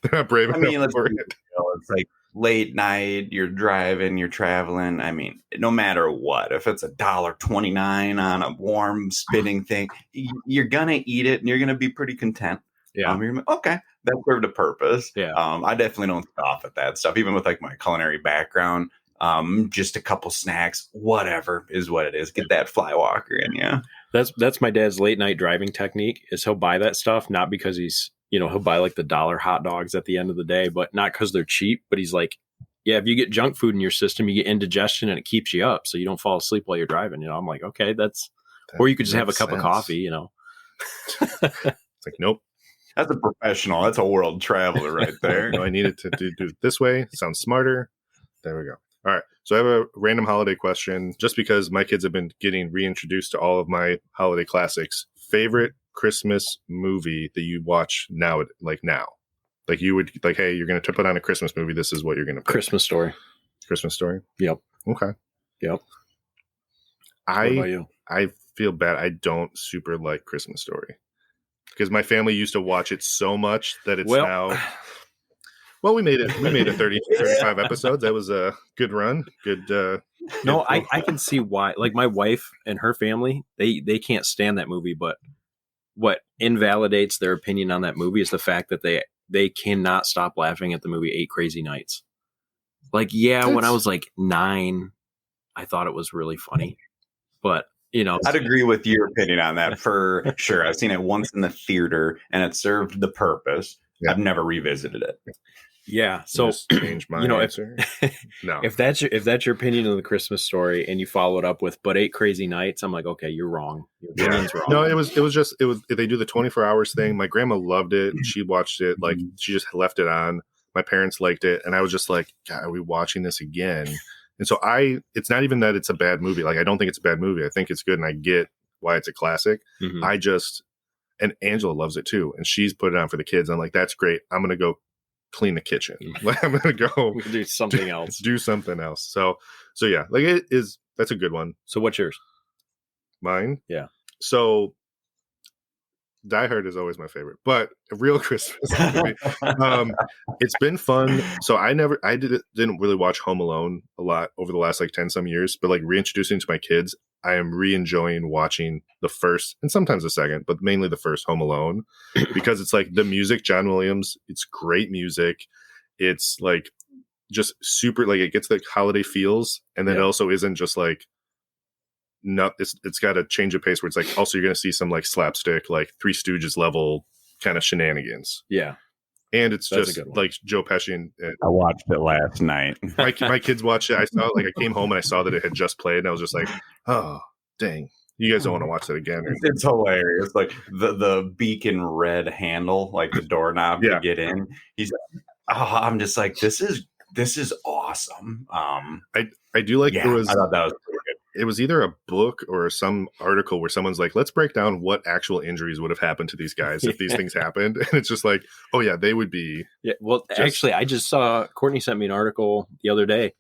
They're not brave enough for it. It's like late night, you're driving, you're traveling. I mean, no matter what, if it's $1.29 on a warm spinning thing, you're gonna eat it and you're gonna be pretty content. Yeah. Okay, that served a purpose. Yeah. I definitely don't scoff at that stuff, even with like my culinary background. Just a couple snacks, whatever is what it is. Get that fly walker in, yeah. That's my dad's late night driving technique. Is he'll buy that stuff not because he'll buy like the $1 hot dogs at the end of the day, but not because they're cheap. But he's like, yeah, if you get junk food in your system, you get indigestion and it keeps you up, so you don't fall asleep while you're driving. I'm like, okay, or you could just have a cup of coffee. It's like, nope. That's a professional. That's a world traveler right there. I needed to do it this way. It sounds smarter. There we go. All right. So I have a random holiday question just because my kids have been getting reintroduced to all of my holiday classics. Favorite Christmas movie that you watch now? Like you would like, hey, you're going to put on a Christmas movie. This is what you're going to pick. Christmas Story. Christmas Story? Yep. Okay. Yep. What about you? I feel bad. I don't super like Christmas Story. because my family used to watch it so much that it's now. Well, we made it. We made it 35 episodes. That was a good run. Good. No, I can see why. Like my wife and her family, they can't stand that movie. But what invalidates their opinion on that movie is the fact that they cannot stop laughing at the movie 8 Crazy Nights. Like, when I was like 9, I thought it was really funny. But, I'd agree with your opinion on that for sure. I've seen it once in the theater and it served the purpose. Yeah. I've never revisited it. Yeah. So change my answer. No. If that's your opinion of the Christmas Story and you follow it up with but 8 Crazy Nights, I'm like, okay, you're wrong. Your opinion's wrong. No, it was they do the 24 hours thing. My grandma loved it. She watched it, like she just left it on. My parents liked it, and I was just like, God, are we watching this again? And so it's not even that it's a bad movie. Like, I don't think it's a bad movie. I think it's good, and I get why it's a classic. Mm-hmm. And Angela loves it too, and she's put it on for the kids. I'm like, that's great. I'm gonna go clean the kitchen. Like, I'm gonna go do something else. Do something else. So yeah, like that's a good one. So what's yours? Mine? Yeah. So Die Hard is always my favorite, but a real Christmas movie. It's been fun. So I didn't really watch Home Alone a lot over the last like 10 some years, but like reintroducing to my kids, I am re-enjoying watching the first and sometimes the second, but mainly the first Home Alone, because it's like the music, John Williams, it's great music. It's like just super, like it gets the holiday feels. And then it also isn't just like, it's got a change of pace where it's like also you're going to see some like slapstick, like Three Stooges level kind of shenanigans. Yeah. And it's just like Joe Pesci and I watched it last night. my kids watched it. I saw it, like I came home and I saw that it had just played and I was just like, oh, dang. You guys don't want to watch that again. It's hilarious. Like the beacon red handle, like the doorknob to get in. I'm just like, this is awesome. I do like I thought that was pretty good. It was either a book or some article where someone's like, let's break down what actual injuries would have happened to these guys if these things happened. And it's just like, oh yeah, they would be. Yeah. Well, actually, I just saw Courtney sent me an article the other day.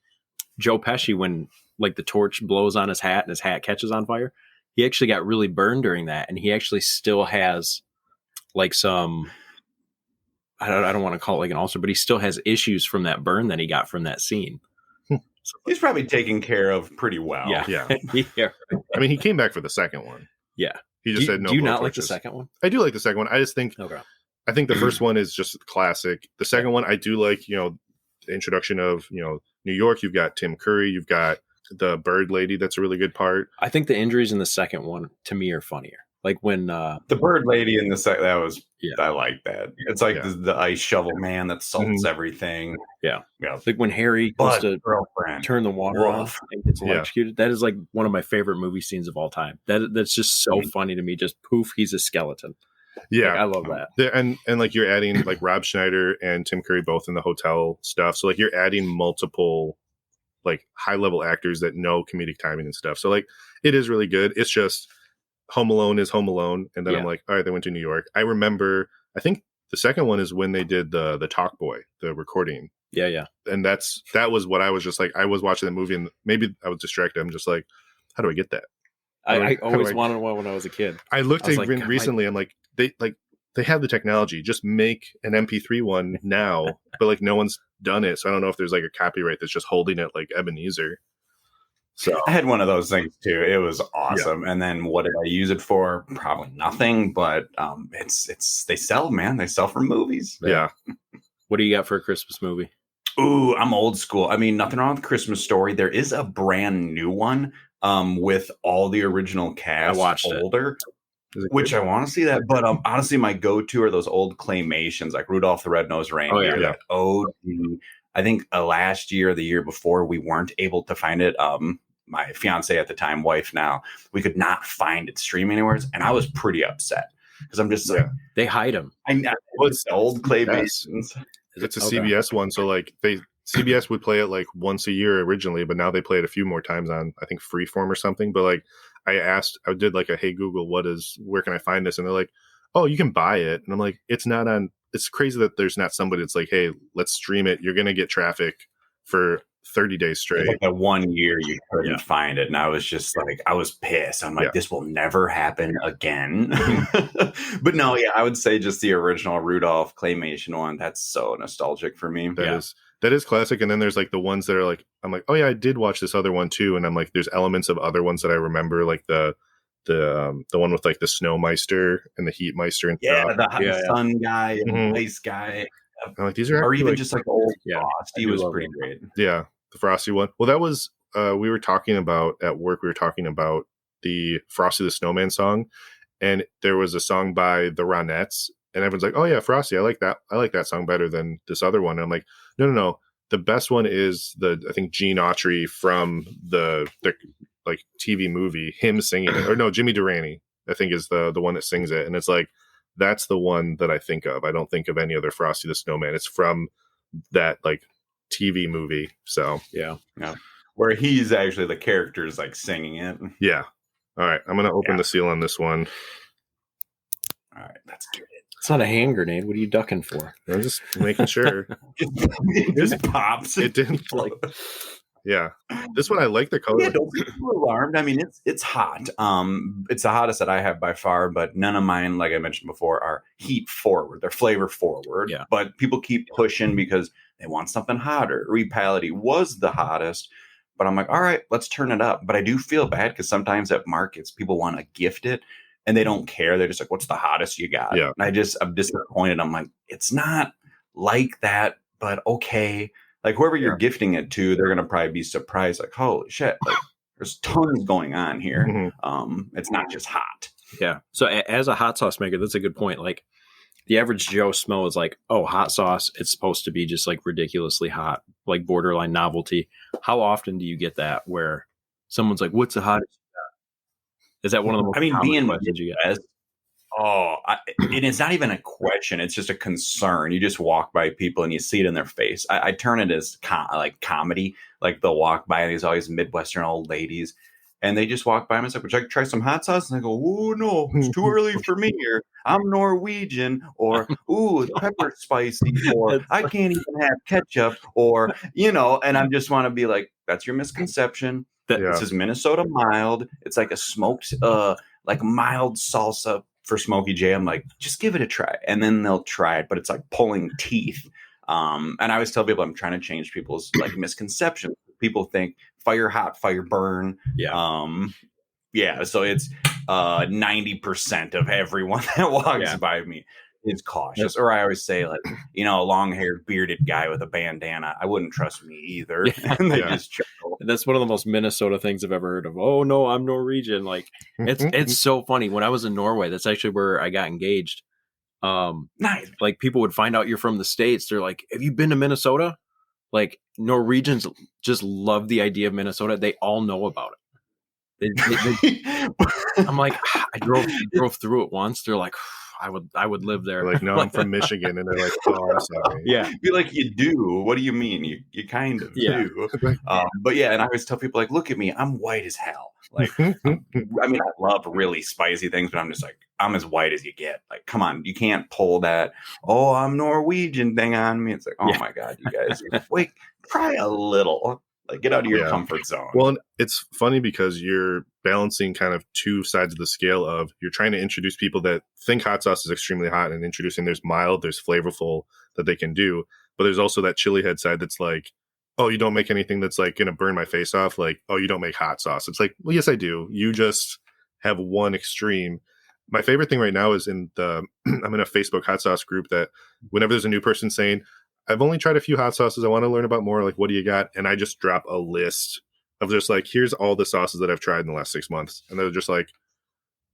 Joe Pesci, when like the torch blows on his hat and his hat catches on fire, he actually got really burned during that. And he actually still has like some, I don't want to call it like an ulcer, but he still has issues from that burn that he got from that scene. So, he's probably taken care of pretty well. Yeah. Yeah. I mean, he came back for the second one. Yeah. He just said no. Do you not like the second one? I do like the second one. I just think, I think the first one is just classic. The second one, I do like, the introduction of, New York. You've got Tim Curry. You've got the bird lady. That's a really good part. I think the injuries in the second one, to me, are funnier. Like when the bird lady in the second, that was, I like that. It's like the ice shovel man that salts everything. Yeah. Like when Harry goes to turn the water off and gets electrocuted. That is like one of my favorite movie scenes of all time. That's just so funny to me. Just poof, he's a skeleton. Yeah. Like, I love that. And like you're adding like Rob Schneider and Tim Curry both in the hotel stuff. So like you're adding multiple like high level actors that know comedic timing and stuff. So like it is really good. It's just Home Alone is Home Alone. And then I'm like, all right, they went to New York. I remember, I think the second one is when they did the Talk Boy, the recording. Yeah. And that was what I was just like, I was watching the movie and maybe I was distracted. I'm just like, how do I get that? I always wanted one when I was a kid. I looked at it recently. I'm like, they have the technology. Just make an MP3 one now, but like no one's done it. So I don't know if there's like a copyright that's just holding it like Ebenezer. So I had one of those things too. It was awesome. And then what did I use it for? Probably nothing, but it's they sell, man. They sell for movies. Yeah. What do you got for a Christmas movie? Ooh, I'm old school. I mean, nothing wrong with Christmas Story. There is a brand new one with all the original cast. I watched older. Which I want to see that, but honestly, my go-to are those old claymations like Rudolph the Red-Nosed Reindeer. That OG. I think last year or the year before, we weren't able to find it. My fiance at the time, wife now, we could not find it streaming anywhere, and I was pretty upset because I'm just like, they hide them. I know it's old claymations. It's a CBS one, so like CBS would play it like once a year originally, but now they play it a few more times on I think Freeform or something. But like I did like a hey Google, where can I find this? And they're like, oh, you can buy it, and I'm like, it's not on. It's crazy that there's not somebody that's like, hey, let's stream it. You're gonna get traffic for 30 days straight. Like that 1 year you couldn't find it, and I was just like, I was pissed. I'm like, this will never happen again. But no, I would say just the original Rudolph claymation one. That's so nostalgic for me. That is classic. And then there's like the ones that are like, I'm like, oh yeah, I did watch this other one too. And I'm like, there's elements of other ones that I remember, like the one with like the Snowmeister and the Heatmeister and stuff. The sun guy and ice guy. I'm like, these are or even like, just like old Frosty was pretty great. Yeah, the Frosty one. Well, that was we were talking about at work. We were talking about the Frosty the Snowman song, and there was a song by the Ronettes, and everyone's like, "Oh yeah, Frosty, I like that. I like that song better than this other one." And I'm like, "No. The best one is I think Gene Autry from the like TV movie, him singing it, or no, Jimmy Durante, I think is the one that sings it, and it's like that's the one that I think of. I don't think of any other Frosty the Snowman. It's from that like TV movie. So yeah, where he's actually the characters like singing it. Yeah. All right, I'm gonna open the seal on this one. All right, let's get it. It's not a hand grenade. What are you ducking for? I'm just making sure. It just pops. It didn't like. Yeah, this one I like the color. Yeah, don't be too alarmed. I mean, it's hot. It's the hottest that I have by far, but none of mine, like I mentioned before, are heat forward. They're flavor forward. Yeah. But people keep pushing because they want something hotter. Repality was the hottest, but I'm like, all right, let's turn it up. But I do feel bad because sometimes at markets people want to gift it and they don't care. They're just like, what's the hottest you got? Yeah. And I'm disappointed. I'm like, it's not like that, but okay. Like whoever you're gifting it to, they're gonna probably be surprised. Like, holy shit! Like, there's tons going on here. Mm-hmm. It's not just hot. Yeah. So as a hot sauce maker, that's a good point. Like the average Joe smell is like, oh, hot sauce. It's supposed to be just like ridiculously hot, like borderline novelty. How often do you get that where someone's like, "What's the hottest you got?" Is that one of the most common questions you get? And it's not even a question. It's just a concern. You just walk by people and you see it in their face. I turn it as comedy. Like they'll walk by and there's always Midwestern old ladies and they just walk by and it's like, would you like to try some hot sauce? And I go, oh no, it's too early for me. Or I'm Norwegian. Or, ooh, the pepper's spicy. Or I can't even have ketchup. Or, and I just want to be like, that's your misconception. This is Minnesota mild. It's like a smoked, like mild salsa for Smokey J. I'm like, just give it a try. And then they'll try it, but it's like pulling teeth. And I always tell people I'm trying to change people's like misconceptions. People think fire hot, fire burn. Yeah. So it's 90% of everyone that walks by me is cautious. Or I always say, like, a long-haired bearded guy with a bandana, I wouldn't trust me either. And they just chuckle. That's one of the most Minnesota things I've ever heard of. Oh no, I'm Norwegian. Like it's so funny. When I was in Norway, that's actually where I got engaged. Nice. Like people would find out you're from the States. They're like, have you been to Minnesota? Like Norwegians just love the idea of Minnesota. They all know about it. I'm like, I drove through it once. They're like, I would live there. Like, no, I'm from Michigan, and they're like, oh, I'm sorry. Yeah, be like, you do. What do you mean? You kind of do. But yeah, and I always tell people like, look at me, I'm white as hell. Like, I mean, I love really spicy things, but I'm just like, I'm as white as you get. Like, come on, you can't pull that. Oh, I'm Norwegian thing on me. It's like, oh my god, you guys, wait, try a little. Like, get out of your comfort zone. Well, it's funny because you're balancing kind of two sides of the scale of you're trying to introduce people that think hot sauce is extremely hot and introducing there's mild, there's flavorful that they can do. But there's also that chili head side that's like, oh, you don't make anything that's like going to burn my face off. Like, oh, you don't make hot sauce. It's like, well, yes, I do. You just have one extreme. My favorite thing right now is I'm in a Facebook hot sauce group that whenever there's a new person saying, I've only tried a few hot sauces. I want to learn about more. Like, what do you got? And I just drop a list of just like, here's all the sauces that I've tried in the last 6 months. And they're just like,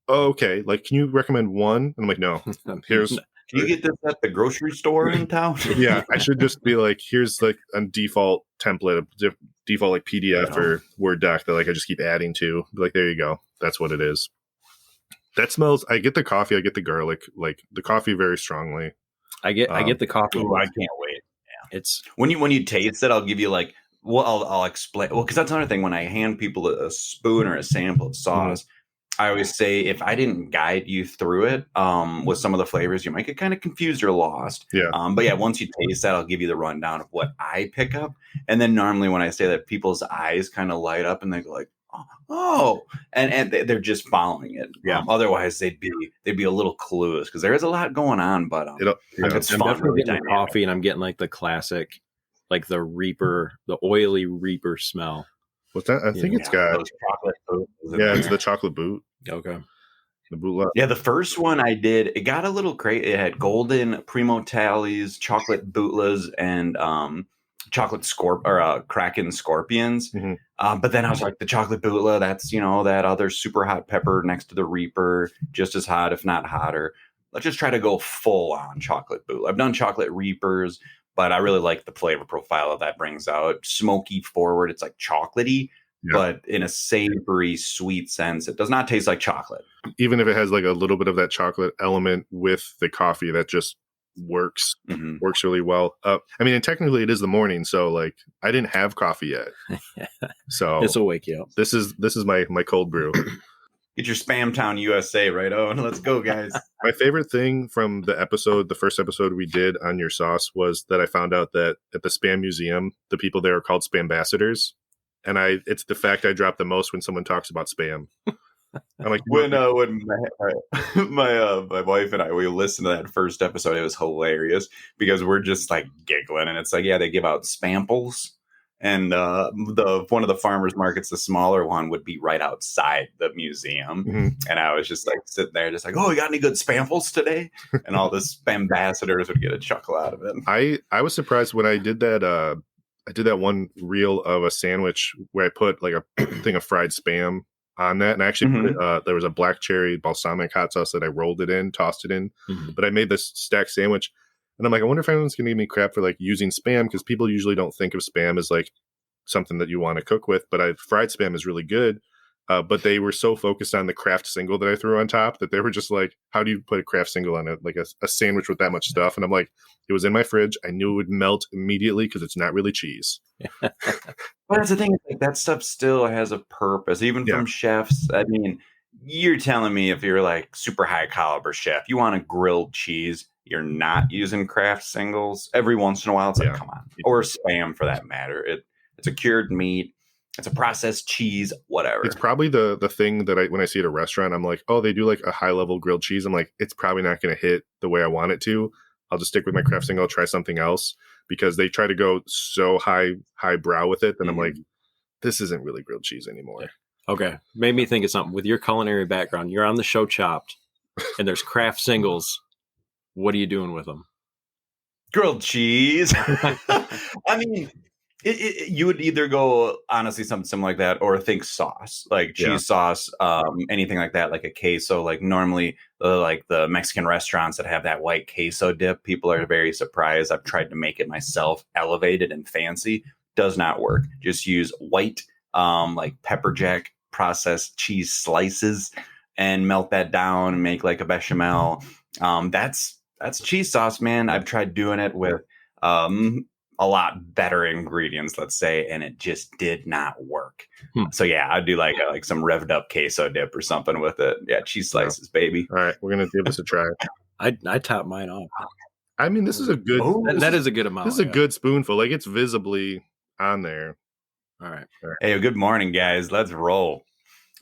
oh, okay. Like, can you recommend one? And I'm like, no. Can you get this at the grocery store in town? Yeah, I should just be like, here's like a default template, a default like PDF or Word doc that like I just keep adding to. Be like, there you go. That's what it is. That smells. I get the coffee. I get the garlic. Like the coffee very strongly. I get the coffee. Ooh, I can't wait. Yeah. It's when you taste it, I'll give you like, well, I'll explain. Well, because that's another thing when I hand people a spoon or a sample of sauce, I always say if I didn't guide you through it with some of the flavors, you might get kind of confused or lost. Yeah. But yeah, once you taste that, I'll give you the rundown of what I pick up. And then normally when I say that, people's eyes kind of light up and they go like, oh, and they're just following it. Yeah. Otherwise, they'd be a little clueless because there is a lot going on. But it's I'm fun. definitely getting the coffee, and I'm getting like the classic, like the Reaper, the oily Reaper smell. What's that? I think it's got those chocolate boots. Yeah, it's the chocolate boot. Okay. The boot left. Yeah, the first one I did, it got a little crazy. It had golden Primo Tallies, chocolate bootlas, and chocolate Kraken scorpions. Mm-hmm. But then I was like, the chocolate bootla, that's, that other super hot pepper next to the Reaper, just as hot, if not hotter. Let's just try to go full on chocolate bootla. I've done chocolate Reapers, but I really like the flavor profile that brings out. Smoky forward, it's like chocolatey, but in a savory, sweet sense. It does not taste like chocolate. Even if it has like a little bit of that chocolate element with the coffee, that just works really well. I mean, and technically it is the morning, so like I didn't have coffee yet. So this will wake you up. This is my cold brew. Get your Spam Town USA right on. Let's go, guys. My favorite thing from the first episode we did on your sauce, was that I found out that at the Spam Museum, the people there are called Spambassadors. And it's the fact I drop the most when someone talks about Spam. I'm like, when my wife and I, we listened to that first episode, it was hilarious because we're just like giggling, and it's like, yeah, they give out Spamples. And one of the farmers markets, the smaller one, would be right outside the museum. Mm-hmm. And I was just like sitting there, just like, oh, you got any good Spamples today? And all the Spambassadors would get a chuckle out of it. I was surprised when I did that. I did that one reel of a sandwich where I put like a thing of fried Spam on that, and I actually put there was a black cherry balsamic hot sauce that I rolled it in, tossed it in. But I made this stacked sandwich. And I'm like, I wonder if anyone's going to give me crap for like using Spam, because people usually don't think of Spam as like something that you want to cook with. But fried Spam is really good. But they were so focused on the Kraft single that I threw on top that they were just like, how do you put a Kraft single on a sandwich with that much stuff? And I'm like, it was in my fridge. I knew it would melt immediately because it's not really cheese. But that's the thing. Like, that stuff still has a purpose, even from chefs. I mean, you're telling me if you're like super high caliber chef, you want a grilled cheese, you're not using Kraft singles every once in a while. It's like, come on, or Spam for that matter. It's a cured meat. It's a processed cheese, whatever. It's probably the thing that when I see at a restaurant, I'm like, oh, they do like a high level grilled cheese. I'm like, it's probably not going to hit the way I want it to. I'll just stick with my Kraft single, try something else, because they try to go so high brow with it. Then I'm like, this isn't really grilled cheese anymore. Okay. Made me think of something. With your culinary background, you're on the show Chopped, and there's Kraft singles. What are you doing with them? Grilled cheese. I mean, you would either go, honestly, something similar like that, or think sauce, like cheese sauce, anything like that, like a queso. Like normally, like the Mexican restaurants that have that white queso dip, people are very surprised. I've tried to make it myself, elevated and fancy. Does not work. Just use white, like pepper jack processed cheese slices and melt that down and make like a bechamel. That's cheese sauce, man. I've tried doing it with a lot better ingredients, let's say, and it just did not work. So yeah, I'd do like some revved up queso dip or something with it. Yeah, cheese slices, baby. All right, we're gonna give this a try. I top mine off. I mean, this is a good. That is a good amount. This is a good spoonful. Like, it's visibly on there. All right. Hey, good morning, guys. Let's roll.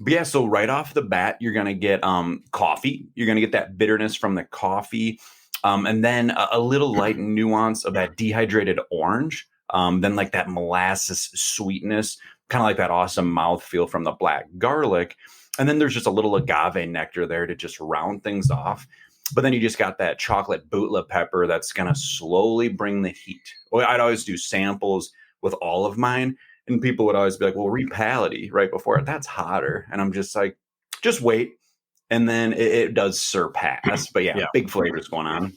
But yeah, so right off the bat, you're gonna get coffee. You're gonna get that bitterness from the coffee. And then a little light nuance of that dehydrated orange. Then like that molasses sweetness, kind of like that awesome mouthfeel from the black garlic. And then there's just a little agave nectar there to just round things off. But then you just got that chocolate bootla pepper that's going to slowly bring the heat. Well, I'd always do samples with all of mine. And people would always be like, well, repality right before it. That's hotter. And I'm just like, just wait. And then it does surpass. But yeah, big flavors going on.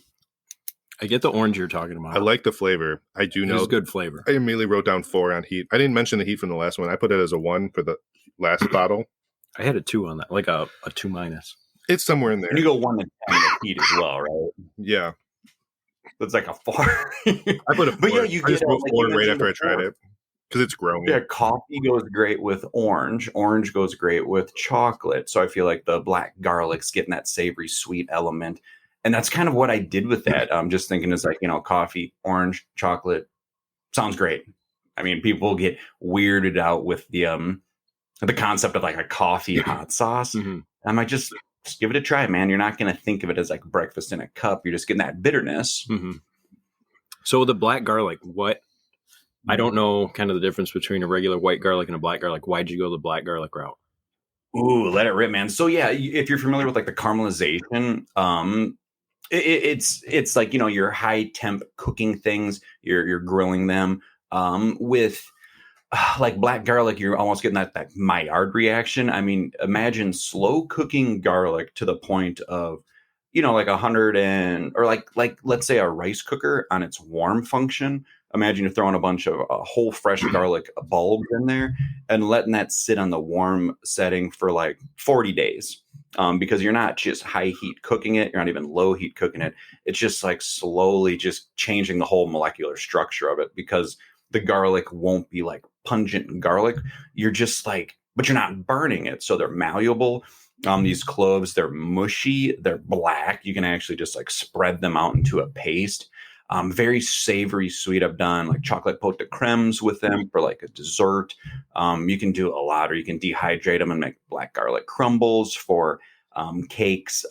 I get the orange you're talking about. I like the flavor. I do know. It's good flavor. I immediately wrote down 4 on heat. I didn't mention the heat from the last one. I put it as a 1 for the last bottle. I had a 2 on that, like a 2 minus. It's somewhere in there. And you go 1 to 10 with heat as well, right? Yeah. It's like a 4. I put a 4. But yeah, you I just wrote 4 right after I tried it. because it's growing. Yeah, coffee goes great with orange. Orange goes great with chocolate. So I feel like the black garlic's getting that savory sweet element. And that's kind of what I did with that. I'm just thinking it's like, coffee, orange, chocolate. Sounds great. I mean, people get weirded out with the concept of like a coffee hot sauce. Mm-hmm. I might just give it a try, man. You're not going to think of it as like breakfast in a cup. You're just getting that bitterness. Mm-hmm. So the black garlic, I don't know kind of the difference between a regular white garlic and a black garlic. Why'd you go the black garlic route? Ooh, let it rip, man. So yeah, if you're familiar with like the caramelization, it's like, your high temp cooking things, you're grilling them with like black garlic, you're almost getting that Maillard reaction. I mean, imagine slow cooking garlic to the point of, like 100 or like let's say a rice cooker on its warm function. Imagine you're throwing a bunch of whole fresh garlic bulbs in there and letting that sit on the warm setting for like 40 days. Because you're not just high heat cooking it. You're not even low heat cooking it. It's just like slowly just changing the whole molecular structure of it, because the garlic won't be like pungent garlic. You're just like, but you're not burning it. So they're malleable. These cloves, they're mushy, they're black. You can actually just like spread them out into a paste. Very savory, sweet. I've done like chocolate pot de cremes with them for like a dessert. You can do a lot, or you can dehydrate them and make black garlic crumbles for cakes,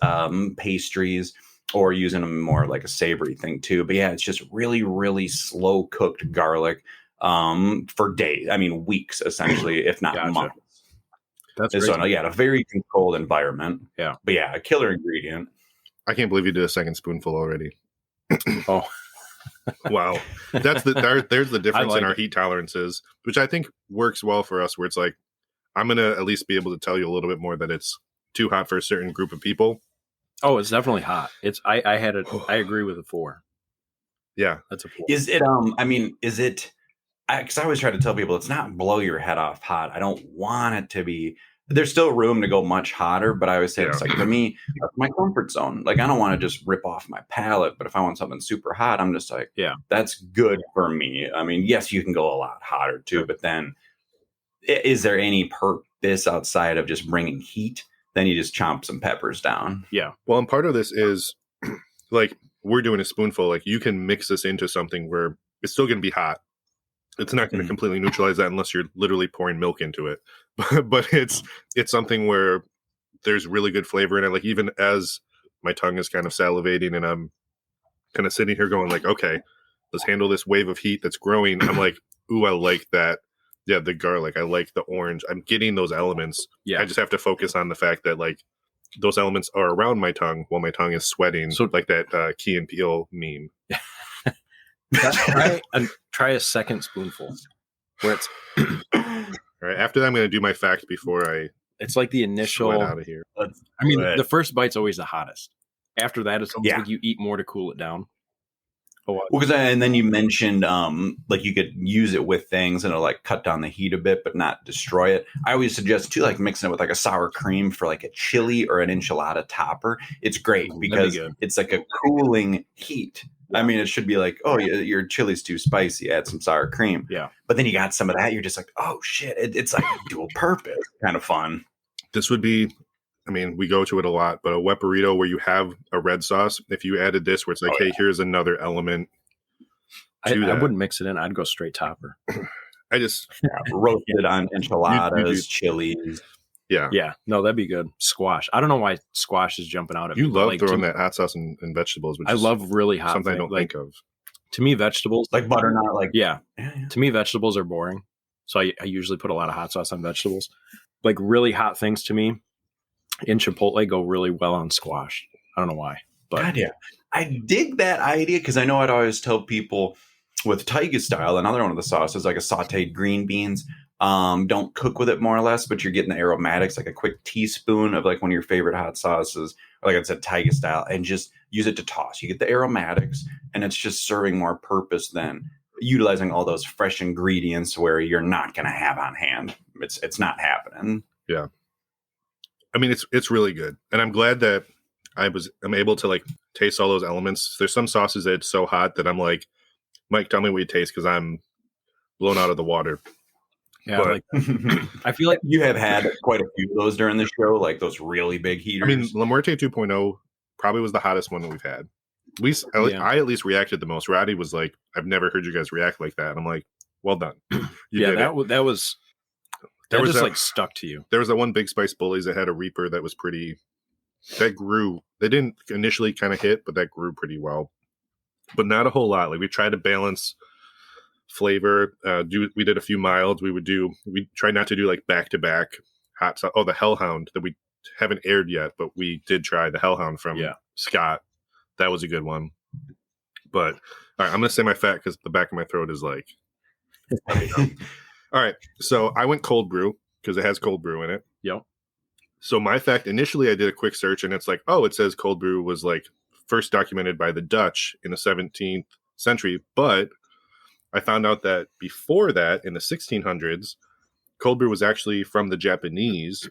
pastries, or using them more like a savory thing too. But yeah, it's just really, really slow cooked garlic for days. I mean, weeks essentially, if not months. That's so yeah, a very controlled environment. Yeah, but yeah, a killer ingredient. I can't believe you did a second spoonful already. Oh. Wow. There's the difference in our heat tolerances, which I think works well for us, where it's like, I'm going to at least be able to tell you a little bit more that it's too hot for a certain group of people. Oh, it's definitely hot. I agree with a 4. Yeah. That's a 4. Is it, is it, because I always try to tell people it's not blow your head off hot. I don't want it to be. There's still room to go much hotter, but I always say it's like, for me, that's my comfort zone. Like, I don't want to just rip off my palate, but if I want something super hot, I'm just like, yeah, that's good for me. I mean, yes, you can go a lot hotter too, but then is there any purpose outside of just bringing heat? Then you just chomp some peppers down. Yeah. Well, and part of this is like, we're doing a spoonful. Like, you can mix this into something where it's still going to be hot. It's not going to completely neutralize that unless you're literally pouring milk into it. But it's something where there's really good flavor in it. Like, even as my tongue is kind of salivating and I'm kind of sitting here going like, okay, let's handle this wave of heat that's growing. I'm like, ooh, I like that. Yeah, the garlic. I like the orange. I'm getting those elements. Yeah. I just have to focus on the fact that like those elements are around my tongue while my tongue is sweating. So like that Key and Peele meme. Try a second spoonful where it's all right. After that, I'm going to do my fact before it's like the initial out of here. I mean, the first bite's always the hottest. After that, it's almost like you eat more to cool it down. Well, and then you mentioned like you could use it with things and it'll like cut down the heat a bit, but not destroy it. I always suggest too, like mixing it with like a sour cream for like a chili or an enchilada topper. It's great because it's like a cooling heat. Yeah. I mean, it should be like, oh, your chili's too spicy. Add some sour cream. Yeah. But then you got some of that. You're just like, oh, shit. It's like dual purpose. Kind of fun. This would be, I mean, we go to it a lot, but a wet burrito where you have a red sauce, if you added this where it's like, hey, here's another element. I wouldn't mix it in. I'd go straight topper. I just roasted on enchiladas, chilies. Yeah. Yeah. No, that'd be good. Squash. I don't know why squash is jumping out at me. You love throwing that hot sauce and vegetables, which I love really hot. Something I don't think of. To me, vegetables like butternut, like yeah. To me, vegetables are boring. So I usually put a lot of hot sauce on vegetables. Like really hot things to me in Chipotle go really well on squash. I don't know why. But God, yeah. I dig that idea because I know I'd always tell people with Taiga style, another one of the sauces, like a sauteed green beans. Don't cook with it more or less, but you're getting the aromatics, like a quick teaspoon of like one of your favorite hot sauces, or like I said, Taiga style, and just use it to toss. You get the aromatics, and it's just serving more purpose than utilizing all those fresh ingredients where you're not going to have on hand. It's not happening. Yeah. I mean, it's really good. And I'm glad that I'm able to like taste all those elements. There's some sauces that it's so hot that I'm like, Mike, tell me what you taste, because I'm blown out of the water. Yeah, but, I feel like you have had quite a few of those during the show, like those really big heaters. I mean, La Muerte 2.0 probably was the hottest one that we've had. At least I at least reacted the most. Roddy was like, "I've never heard you guys react like that." And I'm like, "Well done." That was like stuck to you. There was that one Big Spice Bullies that had a Reaper that was that grew. They didn't initially kind of hit, but that grew pretty well. But not a whole lot. Like, we tried to balance flavor. We did a few milds. We tried not to do like back to back hot sauce. Oh, the Hellhound that we haven't aired yet, but we did try the Hellhound from Scott. That was a good one. But all right, I'm gonna say my fact because the back of my throat is like. All right, so I went cold brew because it has cold brew in it. Yep. So my fact, initially I did a quick search and it's like, oh, it says cold brew was like first documented by the Dutch in the 17th century. But I found out that before that, in the 1600s, cold brew was actually from the Japanese,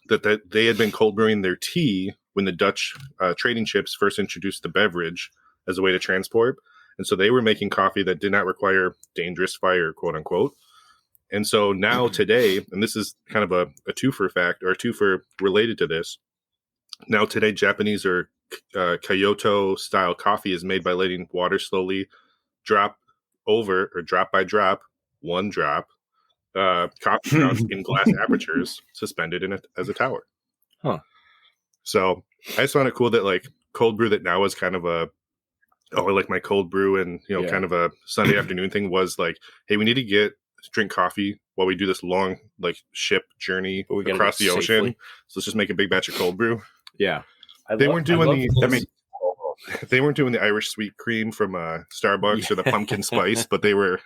that they had been cold brewing their tea when the Dutch trading ships first introduced the beverage as a way to transport. And so they were making coffee that did not require dangerous fire, quote unquote. And so now today, and this is kind of a twofer fact or a twofer related to this. Now today, Japanese or Kyoto style coffee is made by letting water slowly drop by drop, one drop, coffee grounds in glass apertures suspended as a tower. Huh. So I just found it cool that like cold brew that now is kind of I like my cold brew and, kind of a Sunday afternoon thing was like, hey, we need to drink coffee while we do this long like ship journey across the ocean. So let's just make a big batch of cold brew. Yeah. They weren't doing the Irish sweet cream from Starbucks or the pumpkin spice, but they were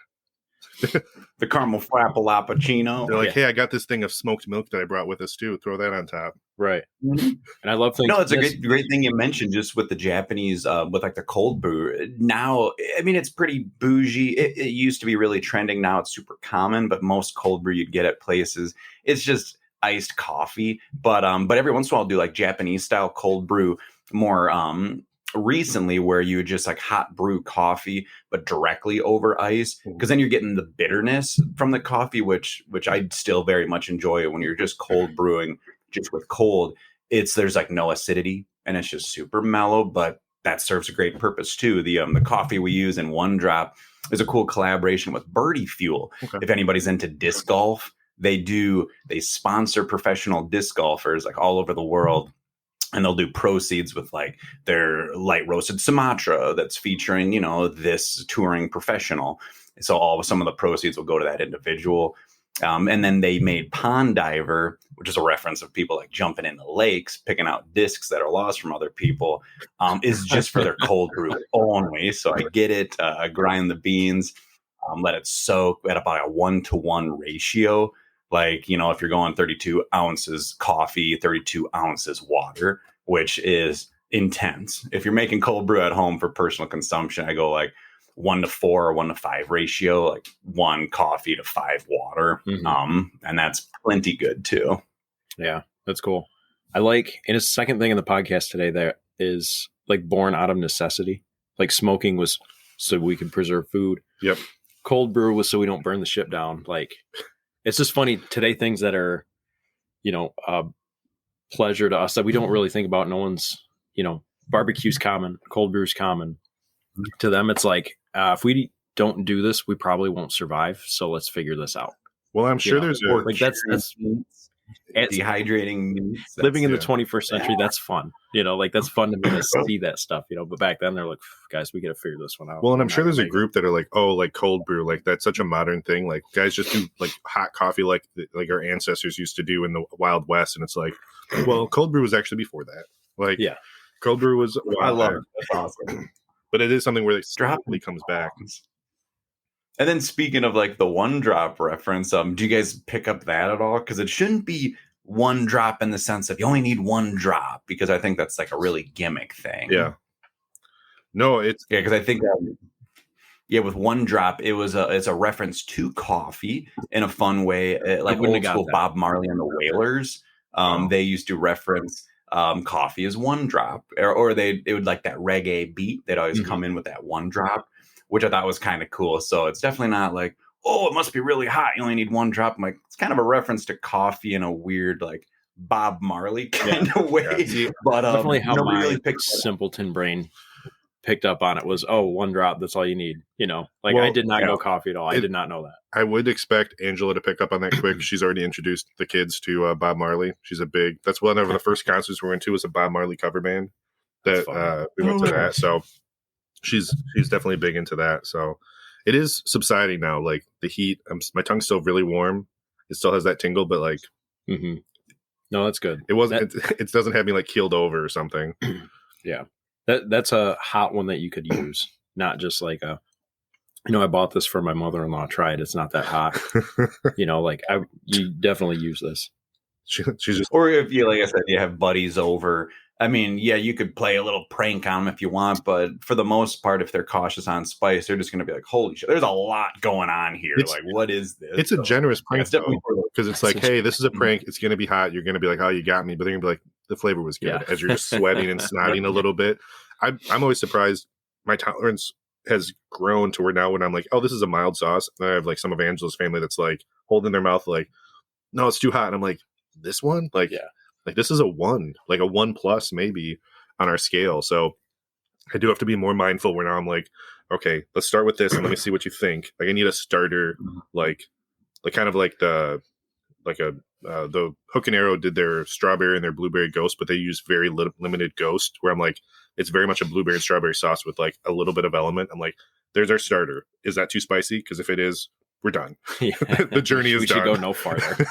the caramel frappuccino. They're like, hey, I got this thing of smoked milk that I brought with us too. Throw that on top. Right. Mm-hmm. And I love things. No, it's a great thing you mentioned just with the Japanese, with like the cold brew. Now, I mean, it's pretty bougie. It used to be really trending. Now it's super common, but most cold brew you'd get at places, it's just iced coffee. But every once in a while I'll do like Japanese style cold brew more recently where you would just like hot brew coffee but directly over ice, because then you're getting the bitterness from the coffee, which I still very much enjoy when you're just cold brewing just with cold. There's like no acidity and it's just super mellow, but that serves a great purpose too. The coffee we use in One Drop is a cool collaboration with Birdie Fuel. Okay. If anybody's into disc golf, they sponsor professional disc golfers like all over the world. And they'll do proceeds with like their light roasted Sumatra that's featuring, this touring professional. So some of the proceeds will go to that individual. And then they made Pond Diver, which is a reference of people like jumping in the lakes, picking out discs that are lost from other people, is just for their cold brew only. So I get it. Grind the beans, let it soak at about a 1-to-1 ratio. Like, if you're going 32 ounces coffee, 32 ounces water, which is intense. If you're making cold brew at home for personal consumption, I go like 1-to-4 or 1-to-5 ratio, like 1 coffee to 5 water. Mm-hmm. And that's plenty good too. Yeah, that's cool. And a second thing in the podcast today that is like born out of necessity. Like smoking was so we could preserve food. Yep. Cold brew was so we don't burn the ship down. Like, it's just funny today, things that are, pleasure to us that we don't really think about. No one's, barbecue's common, cold brew's common. To them, it's like, if we don't do this, we probably won't survive. So let's figure this out. Well, I'm sure there's that's dehydrating meats. Living in the 21st century. That's fun. That's fun to me to see that stuff, but back then they're like, guys, we got to figure this one out. Well, and I'm sure there's a group that are like, oh, like cold brew, like that's such a modern thing. Like guys just do like hot coffee, like our ancestors used to do in the Wild West. And it's like, well, cold brew was actually before that. Like, yeah, cold brew was. I love it. That's awesome. But it is something where it slowly comes back. And then speaking of like the One Drop reference, do you guys pick up that at all? Because it shouldn't be one drop in the sense of you only need one drop, because I think that's like a really gimmick thing. Yeah. No, because I think with One Drop, it's a reference to coffee in a fun way, like old school Bob Marley and the Wailers. They used to reference coffee as one drop, or it would like that reggae beat. They'd always come in with that one drop, which I thought was kind of cool. So it's definitely not like oh, it must be really hot. You only need 1 drop. I'm like, it's kind of a reference to coffee in a weird, like Bob Marley kind of way. Yeah. See, but definitely how nobody my really picked simpleton brain picked up on it was, 1 drop, that's all you need. Like I did not go coffee at all. I did not know that. I would expect Angela to pick up on that quick. She's already introduced the kids to Bob Marley. That's one of the first concerts we went to was a Bob Marley cover band that we went to that. So she's definitely big into that. So it is subsiding now. Like the heat, my tongue's still really warm. It still has that tingle, but like, no, that's good. It wasn't. It doesn't have me like keeled over or something. Yeah, that's a hot one that you could use, not just like a. I bought this for my mother-in-law. Try it. It's not that hot. Like you definitely use this. She's just, or if you, like I said, you have buddies over. I mean, yeah, you could play a little prank on them if you want, but for the most part, if they're cautious on spice, they're just going to be like, "Holy shit, there's a lot going on here! Like, what is this?" It's a generous prank because it's like, "Hey, this is a Mm-hmm. prank. It's going to be hot. You're going to be like, oh, you got me," but they're going to be like, "The flavor was good." As you're just sweating and snotting a little bit. I'm always surprised. My tolerance has grown to where now when I'm like, "Oh, this is a mild sauce," and I have like some of Angela's family that's like holding their mouth like, "No, it's too hot," and I'm like, "This one, like this is a 1, like a 1+ maybe on our scale." So I do have to be more mindful where now I'm like, okay, let's start with this and let me see what you think. Like I need a starter, like kind of like the Hook and Arrow did their strawberry and their blueberry ghost, but they use very limited ghost where I'm like, it's very much a blueberry and strawberry sauce with like a little bit of element. I'm like, there's our starter. Is that too spicy? Because if it is, we're done. The journey is done. We should go no farther.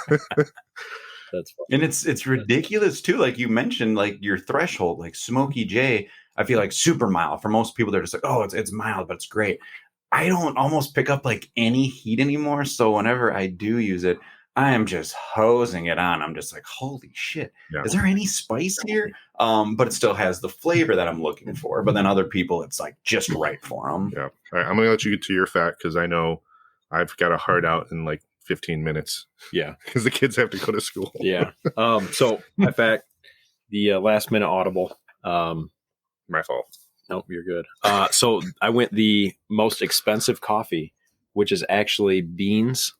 That's funny. And it's ridiculous too. Like you mentioned, like your threshold, like Smokey J, I feel like super mild. For most people, they're just like, oh, it's mild, but it's great. I don't almost pick up like any heat anymore. So whenever I do use it, I am just hosing it on. I'm just like, holy shit. Yeah. Is there any spice here? But it still has the flavor that I'm looking for. But then other people, it's like just right for them. Yeah. All right. I'm going to let you get to your fact because I know I've got a hard out in like 15 minutes. Yeah. Because the kids have to go to school. Yeah. So my fact, the last minute audible. My fault. Nope, you're good. So I went the most expensive coffee, which is actually beans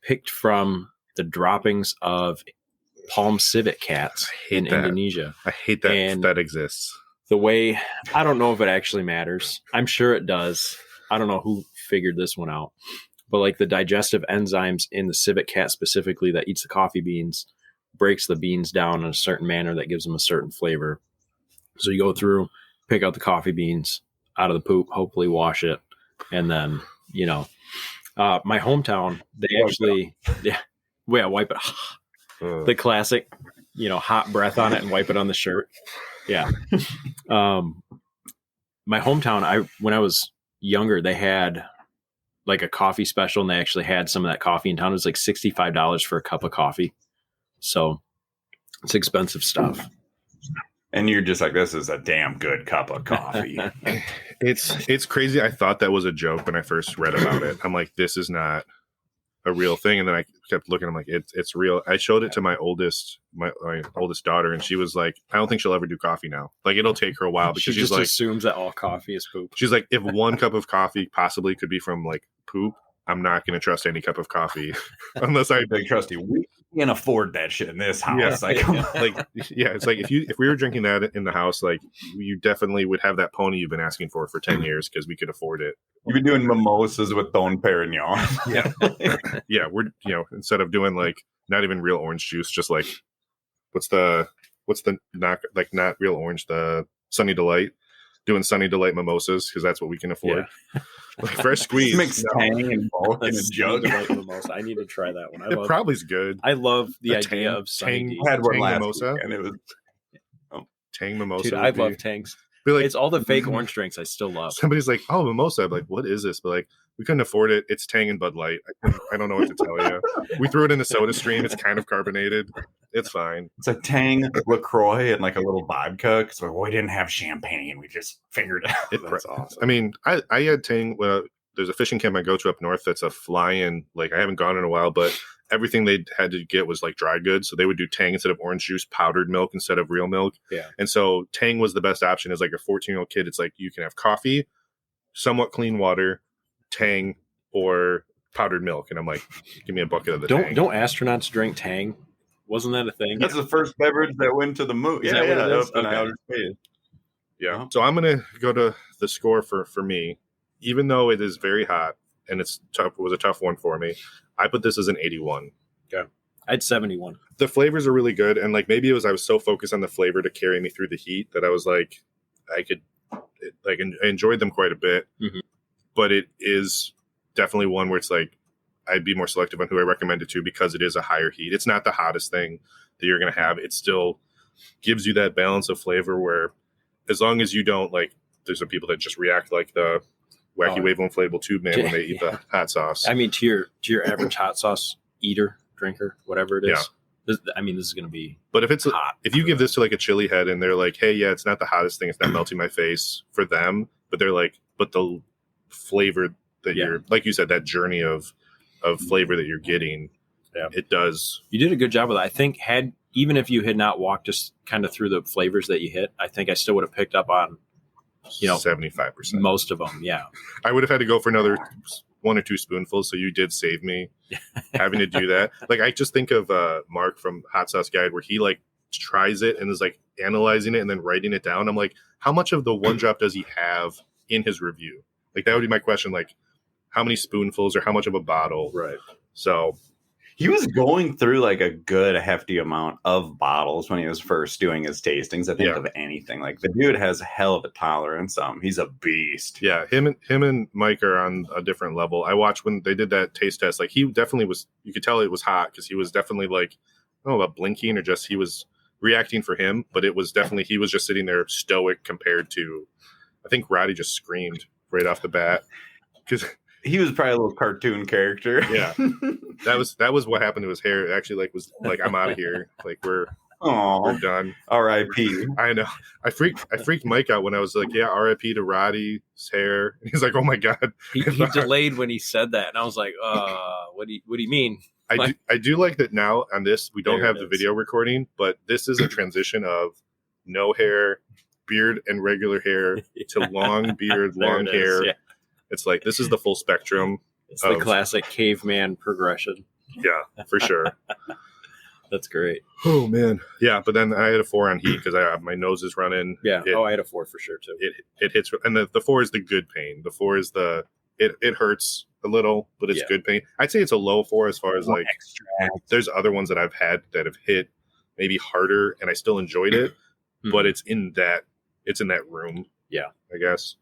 picked from the droppings of palm civet cats in Indonesia. I hate that that exists. The way, I don't know if it actually matters. I'm sure it does. I don't know who figured this one out. But like the digestive enzymes in the civet cat specifically that eats the coffee beans breaks the beans down in a certain manner that gives them a certain flavor. So you go through, pick out the coffee beans out of the poop, hopefully wash it, and then, my hometown, they actually, wipe it. The classic, hot breath on it and wipe it on the shirt. Yeah. My hometown, when I was younger, they had like a coffee special, and they actually had some of that coffee in town. It was like $65 for a cup of coffee. So it's expensive stuff. And you're just like, this is a damn good cup of coffee. It's crazy. I thought that was a joke when I first read about it. I'm like, this is not a real thing. And then I kept looking. I'm like, it's real. I showed it to my oldest daughter, and she was like, I don't think she'll ever do coffee now. Like it'll take her a while because she's like, assumes that all coffee is poop. She's like, if 1 cup of coffee possibly could be from like poop, I'm not going to trust any cup of coffee unless I big trusty. We can't afford that shit in this house. Yeah. It's like if we were drinking that in the house, like you definitely would have that pony you've been asking for 10 years because we could afford it. You've been doing mimosas with Don Perignon. Yeah. We're instead of doing like not even real orange juice, just like what's the not real orange, the Sunny Delight. Doing Sunny Delight mimosas because that's what we can afford. Yeah. Like fresh squeeze, mix tang and bulk in a jug. Mimosa. I need to try that one. It probably is good. I love the idea of Sunny. I had one last mimosa, week and it was Tang mimosa. Dude, I love tangs. Like, it's all the fake orange drinks I still love. Somebody's like, "Oh, mimosa." I'm like, "What is this?" But like, we couldn't afford it. It's Tang and Bud Light. I don't know what to tell you. We threw it in the soda stream. It's kind of carbonated. It's fine. It's like Tang, LaCroix, and like a little vodka because we didn't have champagne. We just figured it out. That's awesome. I mean, I had Tang. Well, there's a fishing camp I go to up north that's a fly-in. Like, I haven't gone in a while, but everything they had to get was like dry goods. So they would do Tang instead of orange juice, powdered milk instead of real milk. Yeah. And so Tang was the best option as like a 14-year-old kid. It's like you can have coffee, somewhat clean water, Tang, or powdered milk, and I'm like, give me a bucket of the Don't Tang. don't astronauts drink Tang? Wasn't that a thing? That's the first beverage that went to the moon. Is that what it is? Up in Okay. outer space. Yeah. Uh-huh. So I'm gonna go to the score for me, even though it is very hot and it's tough. It was a tough one for me. I put this as an 81. I had 71. The flavors are really good, and like maybe it was I was so focused on the flavor to carry me through the heat that I was like, I enjoyed them quite a bit. Mhm. But it is definitely one where it's like I'd be more selective on who I recommend it to because it is a higher heat. It's not the hottest thing that you're gonna have. It still gives you that balance of flavor where, as long as you don't like, there's some people that just react like the wacky wave inflatable tube man when they eat the hot sauce. I mean, to your average hot sauce eater, drinker, whatever it is. Yeah. This is going to be. But if it's hot if you give this to like a chili head and they're like, hey, yeah, it's not the hottest thing, it's not melting my face for them, but they're like, but the flavor that you're, like you said, that journey of flavor that you're getting, it does. You did a good job with that. I think even if you had not walked just kind of through the flavors that you hit, I think I still would have picked up on, 75%. Most of them. Yeah. I would have had to go for another 1 or 2 spoonfuls. So you did save me having to do that. Like, I just think of Mark from Hot Sauce Guide where he like tries it and is like analyzing it and then writing it down. I'm like, how much of the one drop does he have in his review? Like, that would be my question. Like, how many spoonfuls or how much of a bottle? Right. So he was going through like a good hefty amount of bottles when he was first doing his tastings. I think of anything. Like, the dude has a hell of a tolerance. He's a beast. Yeah, him and Mike are on a different level. I watched when they did that taste test. Like, he definitely was. You could tell it was hot because he was definitely like, I don't know about blinking or just he was reacting for him. But it was definitely he was just sitting there stoic compared to. I think Roddy just screamed right off the bat because. He was probably a little cartoon character. Yeah, that was what happened to his hair. It actually, like, was like, I'm out of here. Like, we're done. R.I.P. I know. I freaked Mike out when I was like, yeah, R.I.P. to Roddy's hair. And he's like, oh my god. He delayed when he said that, and I was like, what do you mean? I do like that now on this. We don't have the video recording, but this is a transition of no hair, beard, and regular hair to long beard, long hair. Yeah. It's like, this is the full spectrum. It's the classic caveman progression. Yeah, for sure. That's great. Oh, man. Yeah, but then I had a 4 on heat because my nose is running. Yeah. I had a 4 for sure, too. It hits. And the 4 is the good pain. The 4 is it hurts a little, but it's good pain. I'd say it's a low 4 as far as like, there's other ones that I've had that have hit maybe harder and I still enjoyed it, but it's in that room. Yeah, I guess.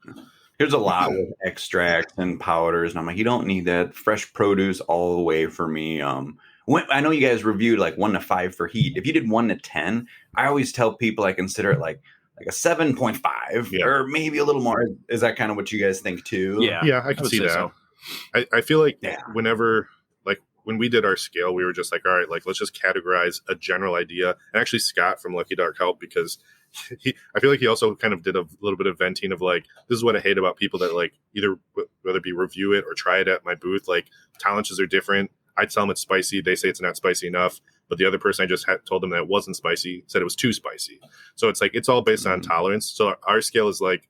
There's a lot with extracts and powders, and I'm like, you don't need that. Fresh produce all the way for me. I know you guys reviewed like 1 to 5 for heat. If you did 1 to 10, I always tell people I consider it like a 7.5 or maybe a little more. Is that kind of what you guys think too? Yeah, I can see that. So. I feel like whenever, like when we did our scale, we were just like, all right, like let's just categorize a general idea. And actually, Scott from Lucky Dark helped because. I feel like he also kind of did a little bit of venting of like, this is what I hate about people that like either whether it be review it or try it at my booth. Like, tolerances are different. I tell them it's spicy. They say it's not spicy enough. But the other person I just told them that it wasn't spicy said it was too spicy. So it's like, it's all based on tolerance. So our scale is like,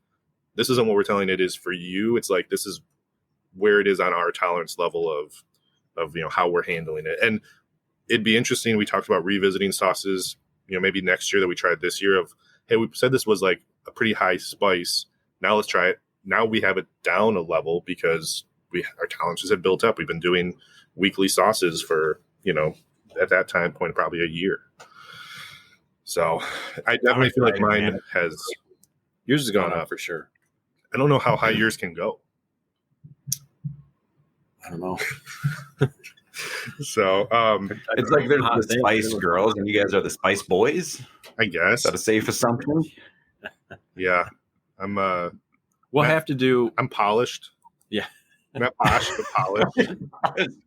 this isn't what we're telling it is for you. It's like, this is where it is on our tolerance level of how we're handling it. And it'd be interesting. We talked about revisiting sauces, maybe next year that we tried this year of, hey, we said this was like a pretty high spice. Now let's try it. Now we have it down a level because our tolerances have built up. We've been doing weekly sauces for, at that time point, probably a year. So I definitely feel like mine has. Yours is going up for sure. I don't know how high yours can go. I don't know. So it's like there's the Spice Girls and you guys are the Spice Boys. I guess. Is that a safe assumption? Yeah. I'm we'll have to do I'm polished. Yeah. Not polished, but polished.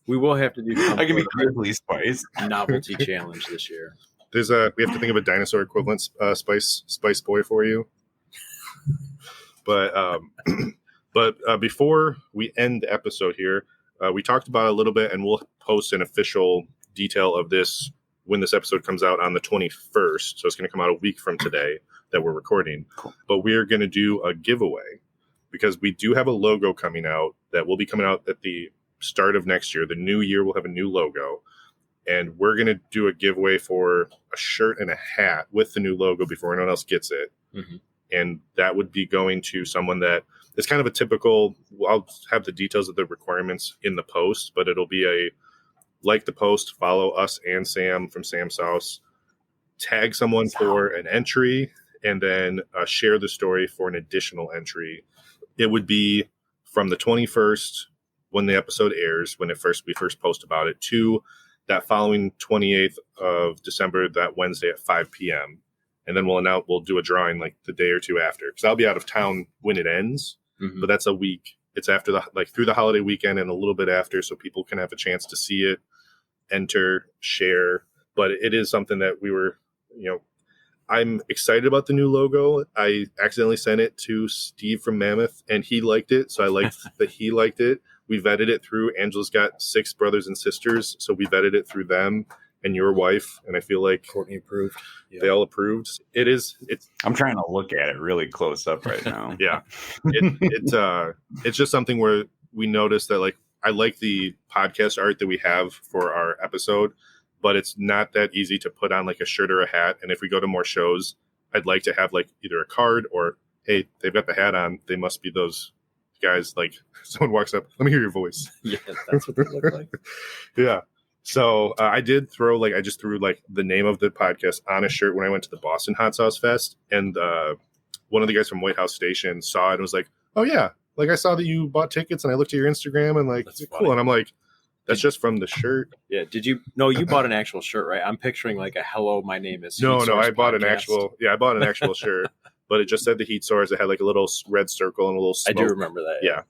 We will have to do I can be critically Spice. Novelty challenge this year. There's we have to think of a dinosaur equivalent Spice Boy for you. But before we end the episode here, we talked about it a little bit, and we'll post an official detail of this when this episode comes out on the 21st. So it's going to come out a week from today that we're recording. Cool. But we're going to do a giveaway because we do have a logo coming out that will be coming out at the start of next year. The new year will have a new logo, and we're going to do a giveaway for a shirt and a hat with the new logo before anyone else gets it. Mm-hmm. And that would be going to someone that is kind of a typical, I'll have the details of the requirements in the post, but it'll be a, like the post, follow us and Sam from Sam's House, tag someone for an entry, and then share the story for an additional entry. It would be from the 21st when the episode airs, when we first post about it, to that following 28th of December, that Wednesday at 5 p.m. And then we'll do a drawing like the day or two after, because I'll be out of town when it ends. Mm-hmm. But that's a week. It's after through the holiday weekend and a little bit after, so people can have a chance to see it, enter, share. But it is something that we were, I'm excited about the new logo. I accidentally sent it to Steve from Mammoth, and he liked it. So I liked that he liked it. We vetted it through. Angela's got 6 brothers and sisters, so we vetted it through them and your wife. And I feel like Courtney approved. They all approved. It's. I'm trying to look at it really close up right now. Yeah, it's just something where we noticed that I like the podcast art that we have for our episode, but it's not that easy to put on a shirt or a hat. And if we go to more shows, I'd like to have either a card or, hey, they've got the hat on, they must be those guys. Someone walks up, let me hear your voice. Yeah, that's what they look like. Yeah. So I threw the name of the podcast on a shirt when I went to the Boston Hot Sauce Fest, and one of the guys from White House Station saw it and was like, oh yeah, I saw that you bought tickets, and I looked at your Instagram and That's cool. funny. And I'm like, that's just from the shirt. Yeah. Did you? No, you bought an actual shirt, right? I'm picturing a hello, my name is. No, Heat Source I bought podcast. I bought an actual shirt, but it just said the Heat Source. It had a little red circle and a little smoke. I do remember that. Yeah.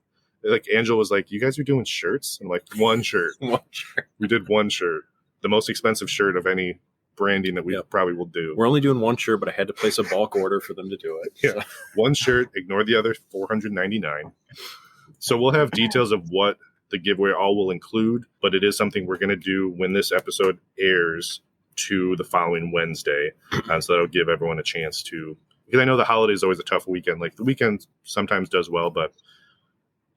Angela was like, you guys are doing shirts? I'm like, one shirt. One shirt. We did one shirt. The most expensive shirt of any branding that we probably will do. We're only doing one shirt, but I had to place a bulk order for them to do it. Yeah. So. One shirt, ignore the other $499. So we'll have details of what the giveaway all will include, but it is something we're going to do when this episode airs to the following Wednesday. So that'll give everyone a chance to, because I know the holiday is always a tough weekend. The weekend sometimes does well, but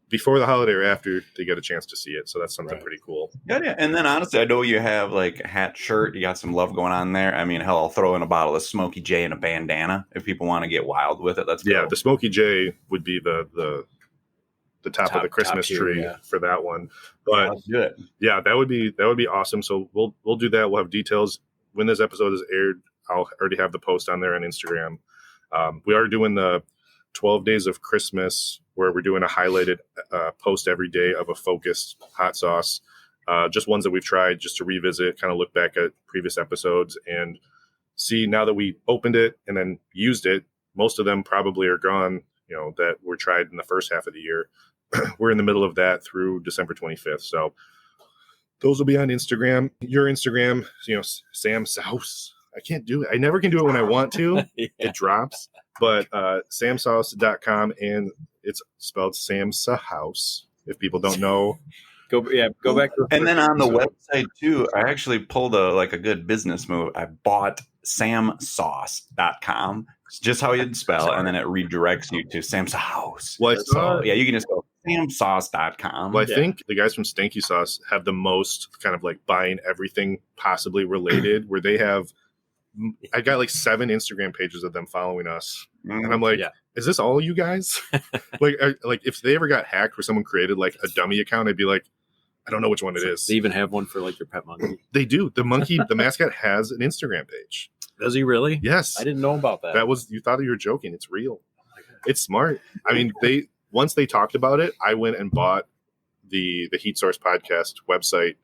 before the holiday or after, they get a chance to see it. So that's something pretty cool. Yeah. And then honestly, I know you have a hat, shirt. You got some love going on there. I mean, hell, I'll throw in a bottle of Smokey J and a bandana if people want to get wild with it. That's cool. The Smokey J would be the top of the Christmas tree for that one. But let's do it. Yeah, that would be awesome. So we'll do that. We'll have details when this episode is aired. I'll already have the post on there on Instagram. We are doing the 12 days of Christmas, where we're doing a highlighted post every day of a focused hot sauce, just ones that we've tried, just to revisit, kind of look back at previous episodes and see, now that we opened it and then used it, most of them probably are gone, that were tried in the first half of the year. We're in the middle of that through December 25th. So those will be on Instagram. Your Instagram, Sam's House. I can't do it. I never can do it when I want to. Yeah. It drops. But samsauce.com, and it's spelled Sam's House, if people don't know. Go back to and then on the website too, I actually pulled a good business move. I bought samsauce.com. It's just how you'd spell, and then it redirects you to Sam's House. Well, so you can just go samsauce.com. Well, I think the guys from Stanky Sauce have the most kind of buying everything possibly related, where they have, I got 7 Instagram pages of them following us. And I'm like, is this all you guys? If they ever got hacked where someone created a dummy account, I'd be like, I don't know which one it is. They even have one for your pet monkey. They do. The monkey, the mascot has an Instagram page. Does he really? Yes. I didn't know about that. You thought you were joking. It's real. It's smart. I mean, once they talked about it, I went and bought the Heat Source podcast website,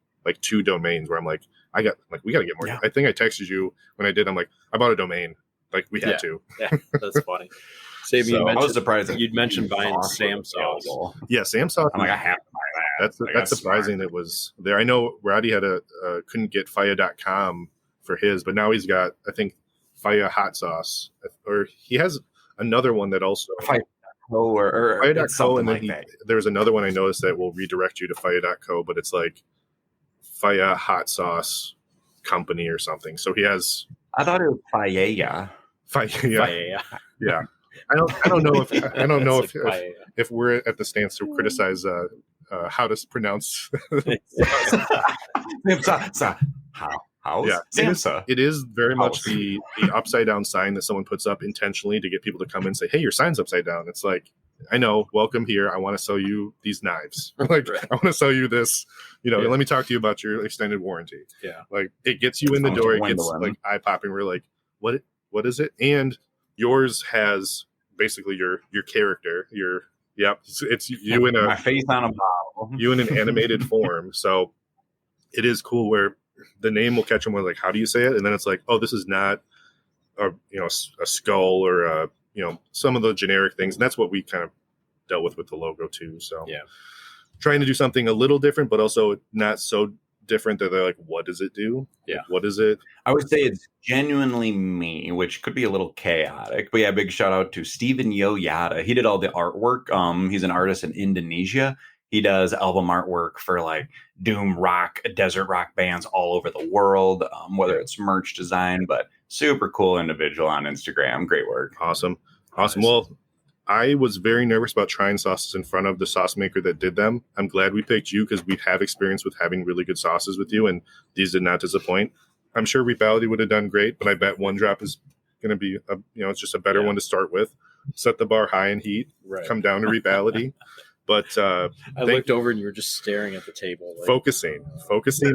2 domains, where I'm like, we got to get more. Yeah. I think I texted you when I did. I'm like, I bought a domain. We had to. Yeah, that's funny. I was surprised that you'd mentioned buying Sam's Sauce. Yeah, Sam's Sauce. I'm like, I have to buy that. That's surprising. It was there. I know Roddy had couldn't get Faya.com for his, but now he's got, I think, Faya hot sauce, or he has another one that also Faya.co, and then there's another one I noticed that will redirect you to Faya.co, but it's Faya hot sauce company or something. So he has. I thought it was Faya. Faya. Yeah. Yeah. I don't know if Like, if we're at the stance to criticize how to pronounce. House. Yeah, it is very much the upside down sign that someone puts up intentionally to get people to come in and say, "Hey, your sign's upside down." It's like, I know, welcome here. I want to sell you these knives. Like, Right. I want to sell you this. Yeah. Let me talk to you about your extended warranty. Yeah. Like, it gets you in the door. It gets like eye popping. We're like, what is it? And yours has basically your character. It's you in my face on a bottle. You in an animated form. So it is cool where the name will catch them with like, how do you say it? And then it's like, oh, this is not a skull or some of the generic things. And that's what we kind of dealt with the logo too. So yeah, trying to do something a little different, but also not so different that they're like, what does it do? Yeah. Like, what is it? I would say it's genuinely me, which could be a little chaotic. But yeah, big shout out to Steven Yoyada. He did all the artwork. He's an artist in Indonesia. He does album artwork for like doom rock, desert rock bands all over the world, whether it's merch design, but super cool individual on Instagram. Great work. Awesome. Nice. Well, I was very nervous about trying sauces in front of the sauce maker that did them. I'm glad we picked you because we have experience with having really good sauces with you, and these did not disappoint. I'm sure Repality would have done great, but I bet One Drop is going to be, it's just a better one to start with. Set the bar high in heat, come down to Repality. But I looked over and you were just staring at the table. Like, focusing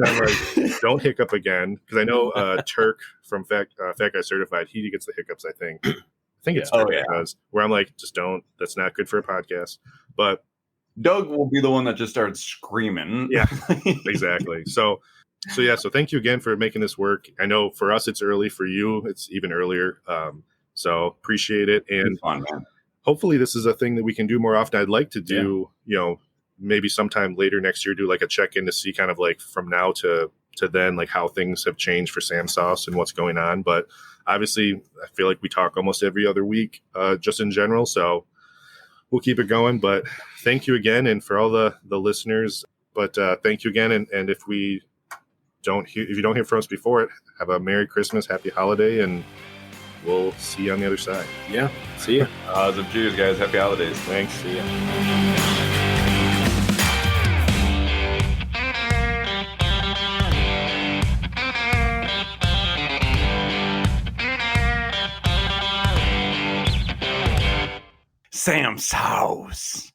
on like, don't hiccup again. Because I know Turk from Fat Guy Certified, he gets the hiccups, I think. I think it's Turk does. Where I'm like, just don't. That's not good for a podcast. But Doug will be the one that just starts screaming. Yeah, exactly. So thank you again for making this work. I know for us it's early. For you, it's even earlier. So appreciate it. And it's fun, man. Hopefully this is a thing that we can do more often. I'd like to do, maybe sometime later next year, do like a check-in to see kind of like from now to then, like how things have changed for Sam Sauce and what's going on. But obviously I feel like we talk almost every other week, just in general. So we'll keep it going, but thank you again. And for all the listeners, but thank you again. And if you don't hear from us before it, have a Merry Christmas, Happy Holiday, and we'll see you on the other side. Yeah. See ya. Awesome. Cheers, guys. Happy holidays. Thanks. See ya. Sam's house.